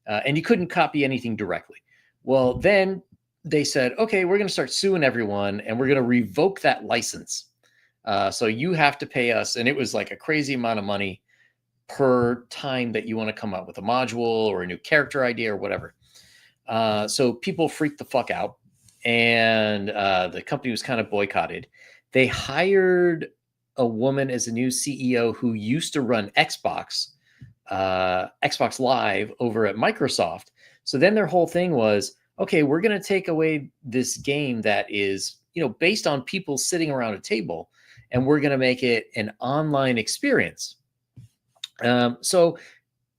B: And you couldn't copy anything directly. Well, then they said, okay, we're going to start suing everyone and we're going to revoke that license. So you have to pay us. And it was like a crazy amount of money per time that you want to come up with a module or a new character idea or whatever. So people freaked the fuck out, and the company was kind of boycotted. They hired a woman as a new CEO who used to run Xbox Live over at Microsoft. So then their whole thing was, okay, we're going to take away this game that is, based on people sitting around a table, and we're going to make it an online experience. So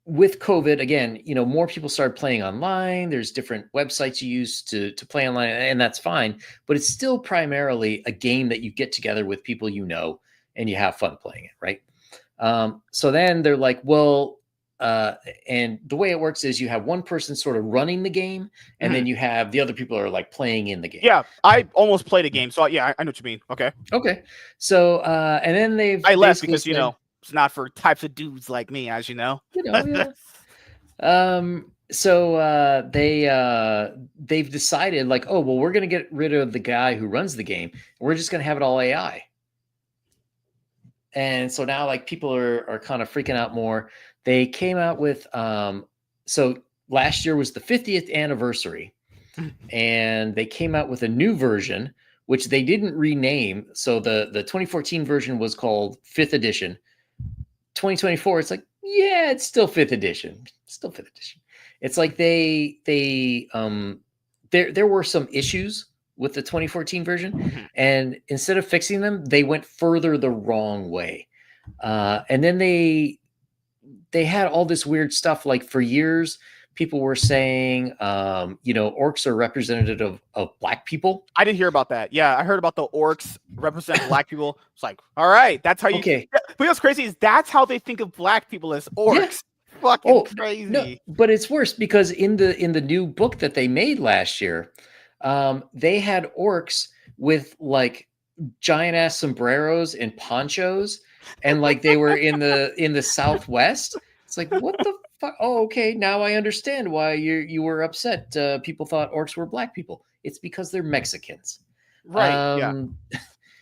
B: with COVID, again, more people started playing online. There's different websites you use to play online, and that's fine. But it's still primarily a game that you get together with people and you have fun playing it, right? So then they're like, well, and the way it works is you have one person sort of running the game, and then you have the other people are like playing in the game.
A: Yeah, I almost played a game, so yeah, I know what you mean. Okay.
B: So and then
A: I left because it's not for types of dudes like me, as you know.
B: Yeah. So they've decided like, oh, well, we're going to get rid of the guy who runs the game. We're just going to have it all AI. And so now like people are kind of freaking out more. They came out with, so last year was the 50th anniversary, and they came out with a new version, which they didn't rename. So the 2014 version was called 5th edition. 2024, it's like, yeah, it's still 5th edition. It's like there were some issues with the 2014 version, and instead of fixing them, they went further the wrong way. And then they had all this weird stuff. Like for years, people were saying, orcs are representative of black people.
A: I didn't hear about that. Yeah, I heard about the orcs represent black people. It's like, all right, that's how you.
B: Okay.
A: But what's crazy is that's how they think of black people, as orcs. Yeah. Fucking crazy.
B: No, but it's worse because in the new book that they made last year, they had orcs with like giant ass sombreros and ponchos, and like they were in the Southwest. It's like, what the fuck? Oh, okay. Now I understand why you were upset. People thought orcs were black people. It's because they're Mexicans.
A: Right. Yeah.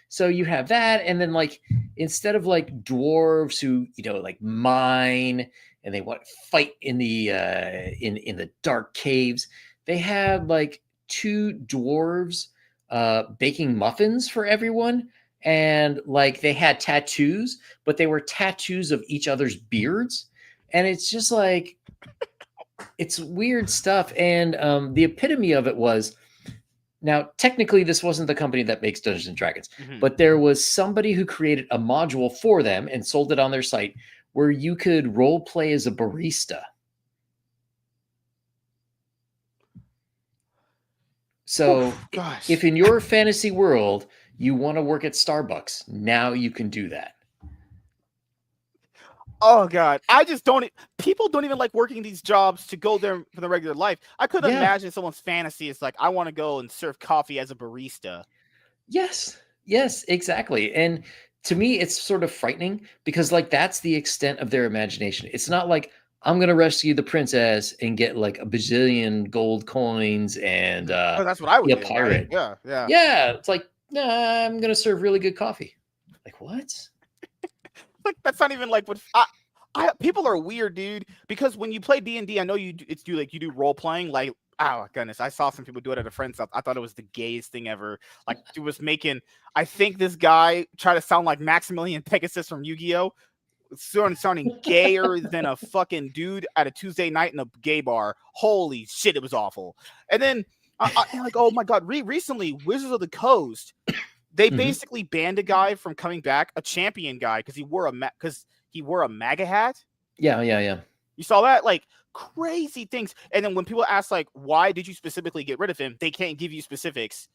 B: So you have that, and then like instead of like dwarves who like mine and they want to fight in the in the dark caves, they had like 2 dwarves baking muffins for everyone, and like they had tattoos, but they were tattoos of each other's beards. And it's just like, it's weird stuff. And the epitome of it was Now, technically, this wasn't the company that makes Dungeons and Dragons,
A: Mm-hmm.
B: but there was somebody who created a module for them and sold it on their site where you could role play as a barista. So,
A: Gosh.
B: if in your fantasy world you want to work at Starbucks, now you can do that.
A: Oh God, I just don't. People don't even like working these jobs to go there for the regular life. I couldn't imagine someone's fantasy is like, I want to go and serve coffee as a barista.
B: Yes, exactly. And to me, it's sort of frightening because, like, that's the extent of their imagination. It's not like I'm gonna rescue the princess and get like a bajillion gold coins and
A: Oh, that's what I
B: be
A: would
B: a
A: do, right?
B: pirate.
A: Yeah, yeah.
B: Yeah, it's like, nah, I'm gonna serve really good coffee. Like, what?
A: Like that's not even like what people are weird, dude. Because when you play D&D, I know you do role playing. Like, oh goodness, I saw some people do it at a friend's house. I thought it was the gayest thing ever. Like, dude was making. I think this guy tried to sound like Maximilian Pegasus from Yu-Gi-Oh. Sounding gayer than a fucking dude at a Tuesday night in a gay bar. Holy shit, it was awful. And then I'm like, oh my god, recently Wizards of the Coast, they basically banned a guy from coming back, a champion guy, because he wore a MAGA hat.
B: Yeah.
A: You saw that? Like crazy things. And then when people ask like, why did you specifically get rid of him? They can't give you specifics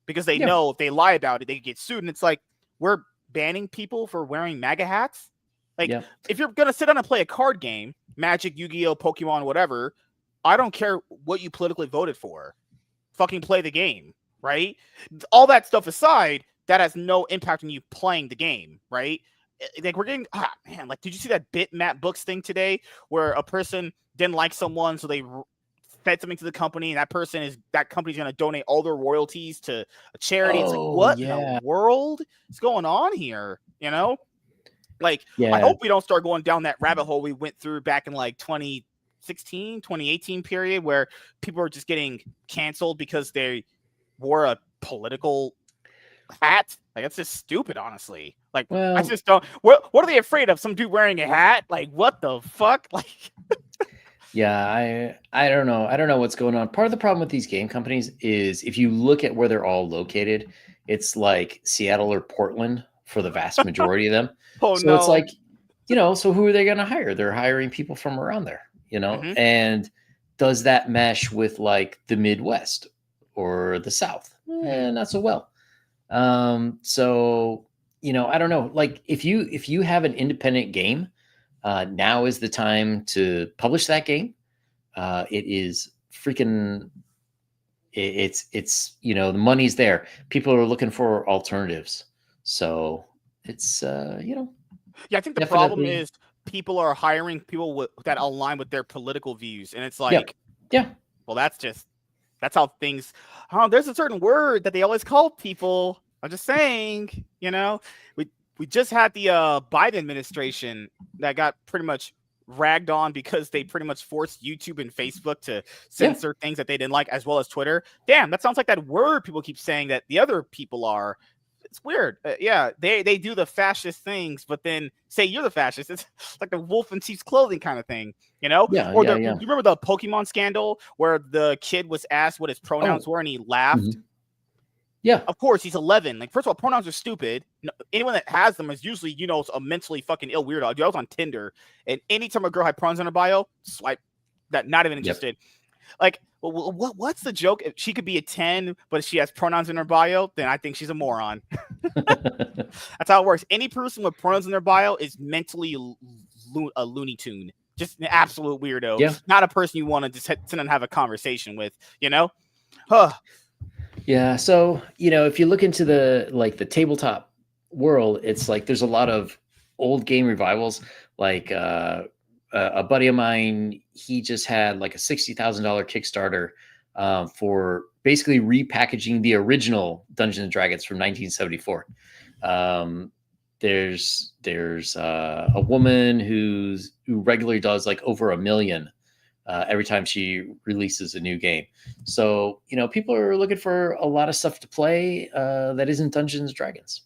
A: because they know if they lie about it, they get sued. And it's like, we're banning people for wearing MAGA hats. Like, if you're going to sit down and play a card game, Magic, Yu-Gi-Oh, Pokemon, whatever, I don't care what you politically voted for. Fucking play the game, right? All that stuff aside, that has no impact on you playing the game, right? Like, we're getting, man, like, did you see that Bitmap Books thing today where a person didn't like someone, so they fed something to the company, and that company's going to donate all their royalties to a charity? It's like, what in the world is going on here? You know? Like, I hope we don't start going down that rabbit hole we went through back in like 2016, 2018 period where people are just getting canceled because they wore a political hat. Like, that's just stupid, honestly. Like, I just don't. What are they afraid of? Some dude wearing a hat? Like, what the fuck? Like,
B: yeah, I don't know. I don't know what's going on. Part of the problem with these game companies is if you look at where they're all located, it's like Seattle or Portland for the vast majority of them. So it's like, so who are they going to hire? They're hiring people from around there, and does that mesh with like the Midwest or the South? Not so well. So, I don't know. Like if you have an independent game, now is the time to publish that game. It is freaking. It's the money's there. People are looking for alternatives. So it's
A: yeah, I think the problem is people are hiring people that align with their political views, and it's like, well, that's how things. There's a certain word that they always call people. I'm just saying, we just had the Biden administration that got pretty much ragged on because they pretty much forced YouTube and Facebook to censor things that they didn't like, as well as Twitter. Damn, that sounds like that word people keep saying that the other people are. It's weird. They do the fascist things, but then say you're the fascist. It's like the wolf in sheep's clothing kind of thing, You remember the Pokemon scandal where the kid was asked what his pronouns were and he laughed?
B: Yeah.
A: Of course, he's 11. Like, first of all, pronouns are stupid. Anyone that has them is usually, a mentally fucking ill weirdo. Dude, I was on Tinder, and anytime a girl had pronouns in her bio, swipe. That, not even interested. Like, what's the joke? If she could be a 10, but if she has pronouns in her bio, then I think she's a moron. That's how it works. Any person with pronouns in their bio is mentally a Looney Tune. Just an absolute weirdo.
B: Yeah.
A: Not a person you want to just sit and have a conversation with, Huh.
B: Yeah. So, if you look into the tabletop world, it's like there's a lot of old game revivals. Like a buddy of mine, he just had like a $60,000 Kickstarter for basically repackaging the original Dungeons and Dragons from 1974. There's a woman who regularly does like over 1 million every time she releases a new game. So, people are looking for a lot of stuff to play that isn't Dungeons and Dragons.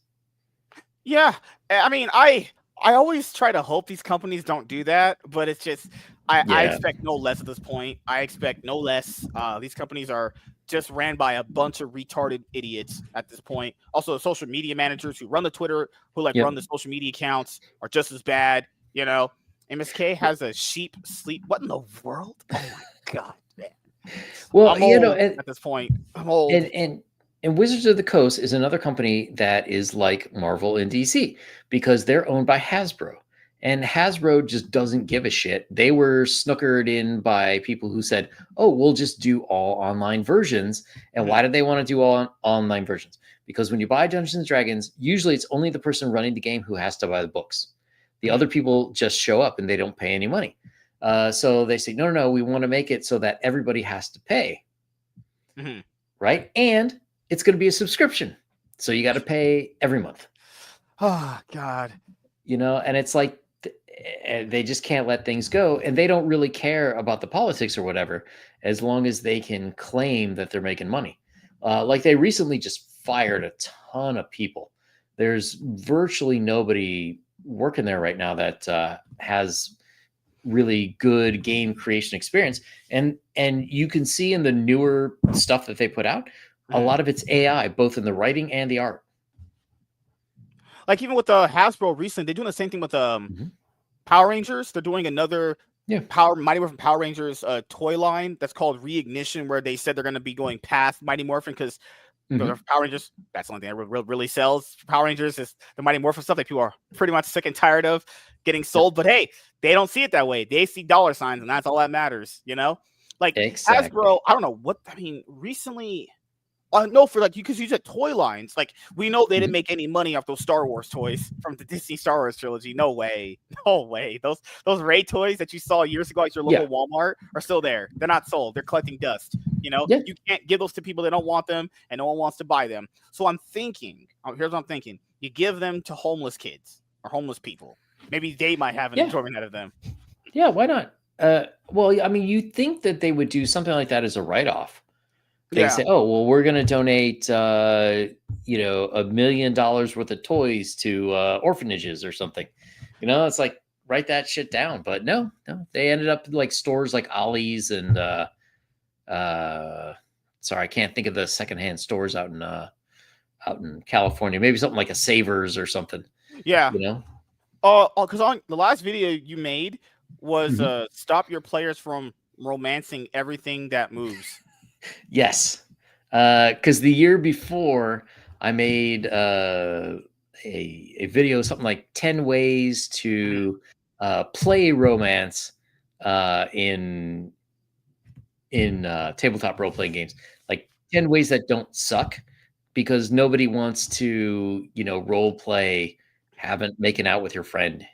A: Yeah. I mean, I always try to hope these companies don't do that, but it's just I
B: Yeah.
A: expect no less at this point. I expect no less. These companies are just ran by a bunch of retarded idiots at this point. Also, the social media managers who run the Twitter, who like
B: Yep.
A: run the social media accounts, are just as bad. You know, MSK has a sheep sleep. What in the world? Oh my god, man!
B: Well,
A: I'm old at this point. I'm old.
B: and and Wizards of the Coast is another company that is like Marvel and DC because they're owned by Hasbro. And Hasbro just doesn't give a shit. They were snookered in by people who said, "Oh, we'll just do all online versions." And why did they want to do all online versions? Because when you buy Dungeons and Dragons, usually it's only the person running the game who has to buy the books. The other people just show up and they don't pay any money. So they say, no, we want to make it so that everybody has to pay, right? And it's going to be a subscription, so you got to pay every month.
A: Oh God,
B: And it's like they just can't let things go, and they don't really care about the politics or whatever, as long as they can claim that they're making money. Like they recently just fired a ton of people. There's virtually nobody working there right now that has really good game creation experience, and you can see in the newer stuff that they put out, a lot of it's AI, both in the writing and the art.
A: Like even with Hasbro recently, they're doing the same thing with Power Rangers. They're doing another Mighty Morphin Power Rangers toy line that's called Reignition, where they said they're going to be going past Mighty Morphin because Power Rangers, that's the only thing that really sells. Power Rangers is the Mighty Morphin stuff that people are pretty much sick and tired of getting sold. But hey, they don't see it that way. They see dollar signs, and that's all that matters, Like
B: Exactly.
A: Hasbro, I don't know what, I mean, recently, no, for like, because you said toy lines. Like, we know they didn't make any money off those Star Wars toys from the Disney Star Wars trilogy. No way. No way. Those Rey toys that you saw years ago at your local Walmart are still there. They're not sold. They're collecting dust. You can't give those to people that don't want them, and no one wants to buy them. So I'm thinking, here's what I'm thinking. You give them to homeless kids or homeless people. Maybe they might have an enjoyment out of them.
B: Yeah, why not? Well, I mean, you'd think that they would do something like that as a write-off. They say, "Oh, well, we're going to donate, $1 million worth of toys to orphanages or something." It's like, write that shit down. But no, they ended up like stores like Ollie's and sorry, I can't think of the secondhand stores out in California. Maybe something like a Savers or something.
A: Yeah. Because on the last video you made was stop your players from romancing everything that moves.
B: Yes, because the year before I made a video, something like 10 ways to play romance in tabletop role playing games, like 10 ways that don't suck, because nobody wants to role play making out with your friend.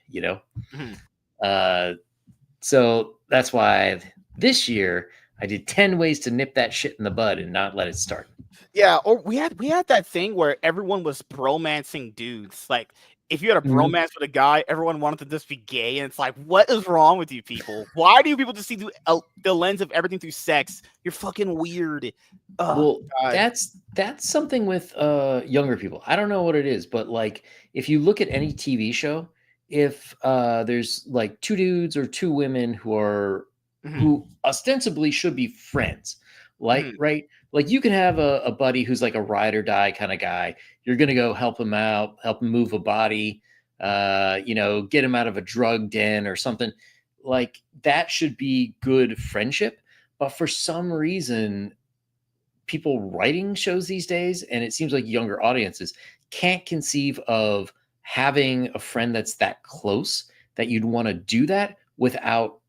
B: So that's why this year I did 10 ways to nip that shit in the bud and not let it start.
A: Yeah, or we had that thing where everyone was bromancing dudes. Like, if you had a bromance with a guy, everyone wanted to just be gay, and it's like, what is wrong with you people? Why do people just see the lens of everything through sex? You're fucking weird.
B: Well, that's something with younger people. I don't know what it is, but like if you look at any TV show, if there's like two dudes or two women who ostensibly should be friends, like right, like you can have a buddy who's like a ride or die kind of guy. You're gonna go help him out, help him move a body, get him out of a drug den or something. Like that should be good friendship. But for some reason, people writing shows these days, and it seems like younger audiences can't conceive of having a friend that's that close that you'd want to do that without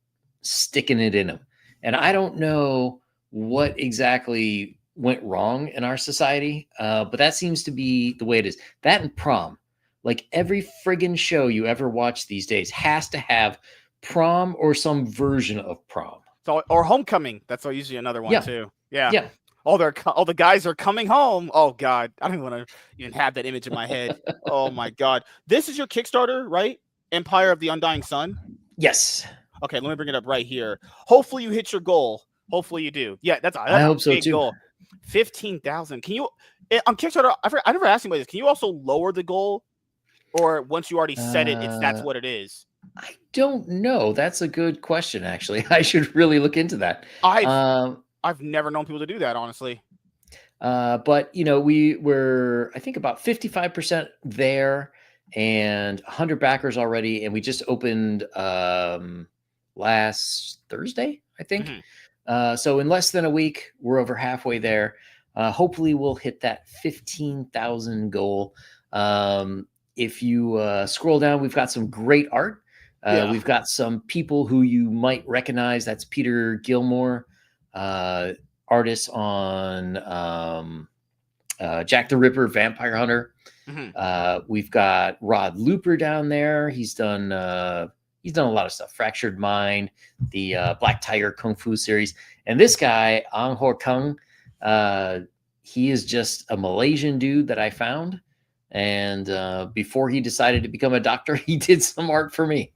B: sticking it in them. And I don't know what exactly went wrong in our society, but that seems to be the way it is. That and prom. Like every friggin' show you ever watch these days has to have prom or some version of prom.
A: So, or homecoming. That's usually another one too.
B: Yeah.
A: All the guys are coming home. Oh God, I don't want to even have that image in my head. Oh my God, this is your Kickstarter, right? Empire of the Undying Sun.
B: Yes.
A: Okay, let me bring it up right here. Hopefully you hit your goal. Hopefully you do. Yeah, that's
B: I hope so
A: big
B: too.
A: Goal. 15,000. Can you on Kickstarter? I never asked you about this. Can you also lower the goal Or once you already said it, that's what it is?
B: I don't know. That's a good question, actually. I should really look into that.
A: I've never known people to do that, honestly.
B: But we were, I think, about 55% there and 100 backers already, and we just opened last Thursday, I think. So in less than a week, we're over halfway there. Hopefully, we'll hit that 15,000 goal. If you scroll down, we've got some great art. We've got some people who you might recognize. That's Peter Gilmore, artist on Jack the Ripper, Vampire Hunter. We've got Rod Looper down there. He's done a lot of stuff. Fractured Mind, the Black Tiger Kung Fu series, and this guy Ang Ho Kung. He is just a Malaysian dude that I found, and before he decided to become a doctor, he did some art for me.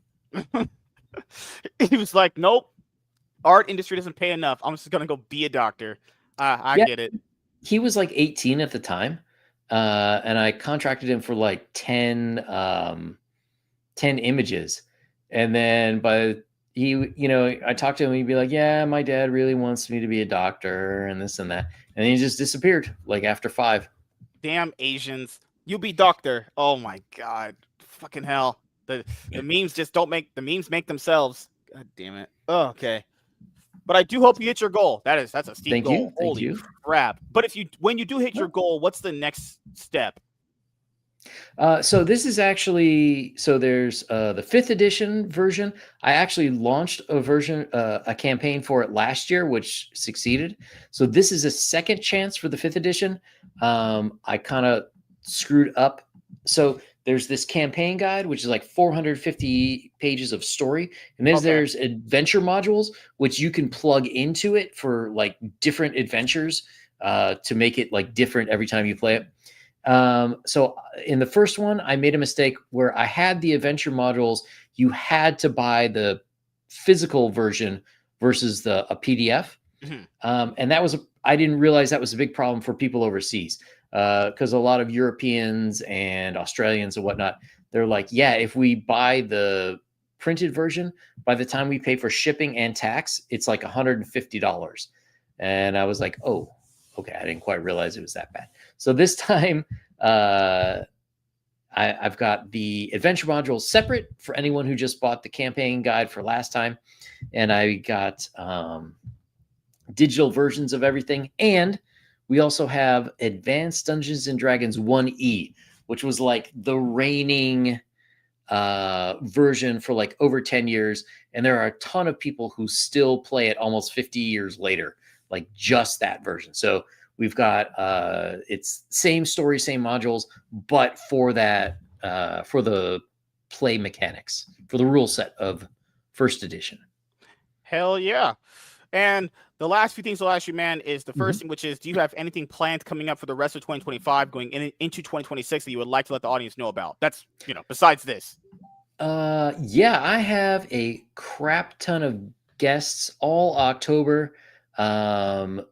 A: He was like, "Nope, art industry doesn't pay enough. I'm just gonna go be a doctor." I get it.
B: He was like 18 at the time, and I contracted him for like 10 images, and then I talked to him, and he'd be like, "Yeah, my dad really wants me to be a doctor, and this and that," and he just disappeared like after 5.
A: Damn Asians! You be doctor. Oh my god! Fucking hell! The memes just don't make the memes make themselves. God damn it! Oh, okay. But I do hope you hit your goal. That's a steep goal. Holy crap! But when you do hit your goal, what's the next step?
B: So this is actually, there's the 5th edition version. I actually launched a campaign for it last year, which succeeded. So this is a second chance for the 5th edition. I kind of screwed up. So there's this campaign guide, which is like 450 pages of story. And then there's adventure modules, which you can plug into it for like different adventures to make it like different every time you play it. So in the first one, I made a mistake where I had the adventure modules. You had to buy the physical version versus a PDF. And I didn't realize that was a big problem for people overseas. Because a lot of Europeans and Australians and whatnot, they're like, yeah, if we buy the printed version, by the time we pay for shipping and tax, it's like $150. And I was like, oh, okay, I didn't quite realize it was that bad. So this time, I've got the adventure modules separate for anyone who just bought the campaign guide for last time. And I got digital versions of everything. And we also have Advanced Dungeons and Dragons 1E, which was like the reigning version for like over 10 years. And there are a ton of people who still play it almost 50 years later, like just that version. So we've got it's same story, same modules, but for that, for the play mechanics, for the rule set of 1st edition.
A: Hell yeah. And the last few things I'll ask you, man, is the first thing, which is, do you have anything planned coming up for the rest of 2025 going into 2026 that you would like to let the audience know about? That's, besides this.
B: Yeah, I have a crap ton of guests all October. Tomorrow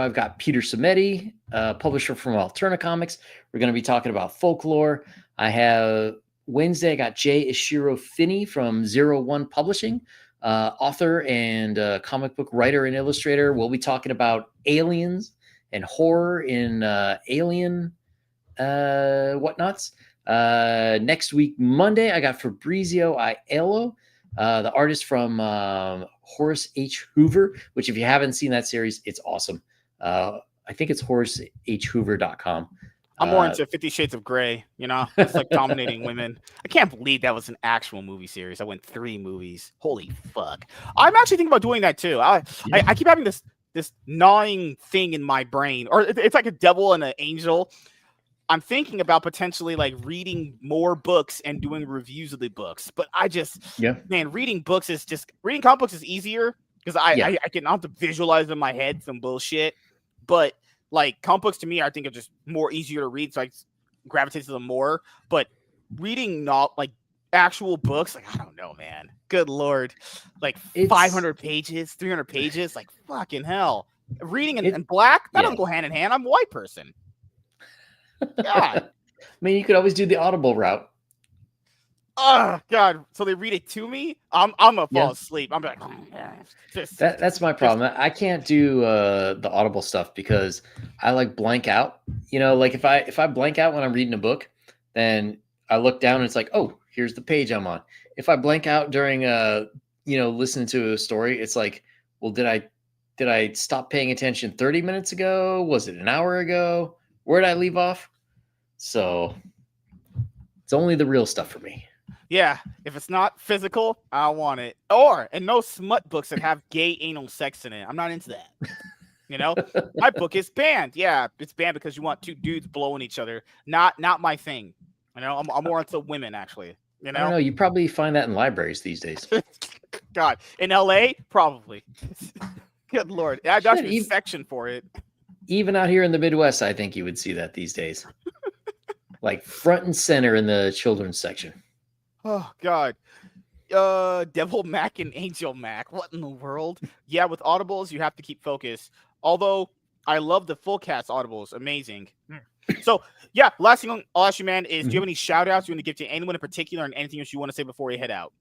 B: I've got Peter Samedi, publisher from Alterna Comics. We're going to be talking about folklore. I have Wednesday, I got Jay Ishiro Finney from 01 Publishing. Author and comic book writer and illustrator. We'll be talking about aliens and horror in alien whatnots. Next week, Monday, I got Fabrizio Aiello, the artist from Horace H. Hoover, which if you haven't seen that series, it's awesome. I think it's HoraceHoover.com.
A: I'm more into 50 Shades of Grey, It's like dominating women. I can't believe that was an actual movie series. I went 3 movies. Holy fuck. I'm actually thinking about doing that too. I keep having this gnawing thing in my brain, or it's like a devil and an angel. I'm thinking about potentially like reading more books and doing reviews of the books. But man, reading comic books is easier because I can have to visualize in my head some bullshit. But like comic books to me, I think are just more easier to read, so I gravitate to them more. But reading not like actual books, like I don't know, man. Good lord, like 500 pages, 300 pages, like fucking hell. Reading in black, that doesn't go hand in hand. I'm a white person. God.
B: mean, you could always do the Audible route.
A: Oh God! So they read it to me. I'm gonna fall
B: Yeah.
A: asleep. I'm like,
B: That's my problem. I can't do the Audible stuff because I like blank out. You know, like if I blank out when I'm reading a book, then I look down and it's like, oh, here's the page I'm on. If I blank out during listening to a story, it's like, well, did I stop paying attention 30 minutes ago? Was it an hour ago? Where did I leave off? So it's only the real stuff for me.
A: Yeah, if it's not physical, I don't want it. And no smut books that have gay anal sex in it. I'm not into that. You know, my book is banned. Yeah, it's banned because you want two dudes blowing each other. Not my thing. You know, I'm more into women actually. You know,
B: I don't know. You probably find that in libraries these days.
A: God, in LA, probably. Good Lord, I've got a section for it.
B: Even out here in the Midwest, I think you would see that these days, like front and center in the children's section.
A: Oh God. Devil Mac and Angel Mac. What in the world? Yeah, with audibles, you have to keep focus. Although I love the full cast audibles. Amazing. So yeah, last thing I'll ask you, man, is do you have any shout outs you want to give to anyone in particular and anything else you want to say before you head out?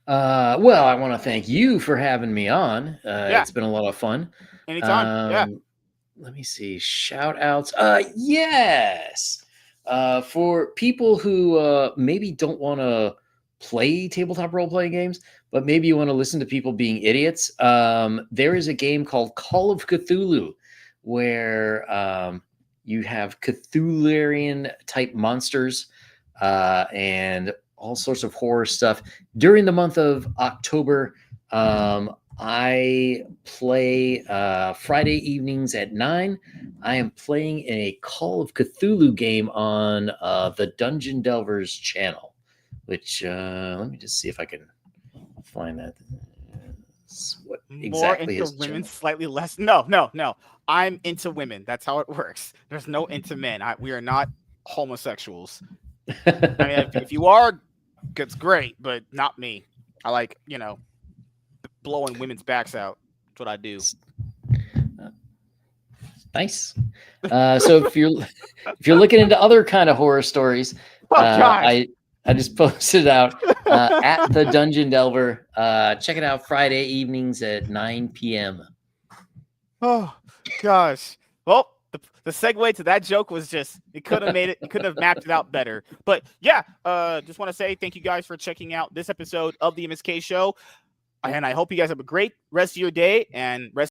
B: Well, I want to thank you for having me on. It's been a lot of fun.
A: Anytime.
B: Let me see. Shout outs. Yes. For people who maybe don't want to play tabletop role-playing games, but maybe you want to listen to people being idiots, there is a game called Call of Cthulhu where you have Cthulhuian type monsters and all sorts of horror stuff. During the month of October, I play Friday evenings at 9. I am playing a Call of Cthulhu game on the Dungeon Delvers channel, which let me just see if I can find that. What exactly
A: more into women, channel? Slightly less. No. I'm into women. That's how it works. There's no into men. We are not homosexuals. I mean, if you are, it's great, but not me. I like, blowing women's backs out. That's what I do.
B: Nice. So if you're looking into other kind of horror stories, I just posted out at the Dungeon Delver. Check it out Friday evenings at 9 p.m.
A: Oh gosh. Well, the segue to that joke was just, it could have made it, couldn't have mapped it out better. But yeah, just want to say thank you guys for checking out this episode of the MSK show. And I hope you guys have a great rest of your day and rest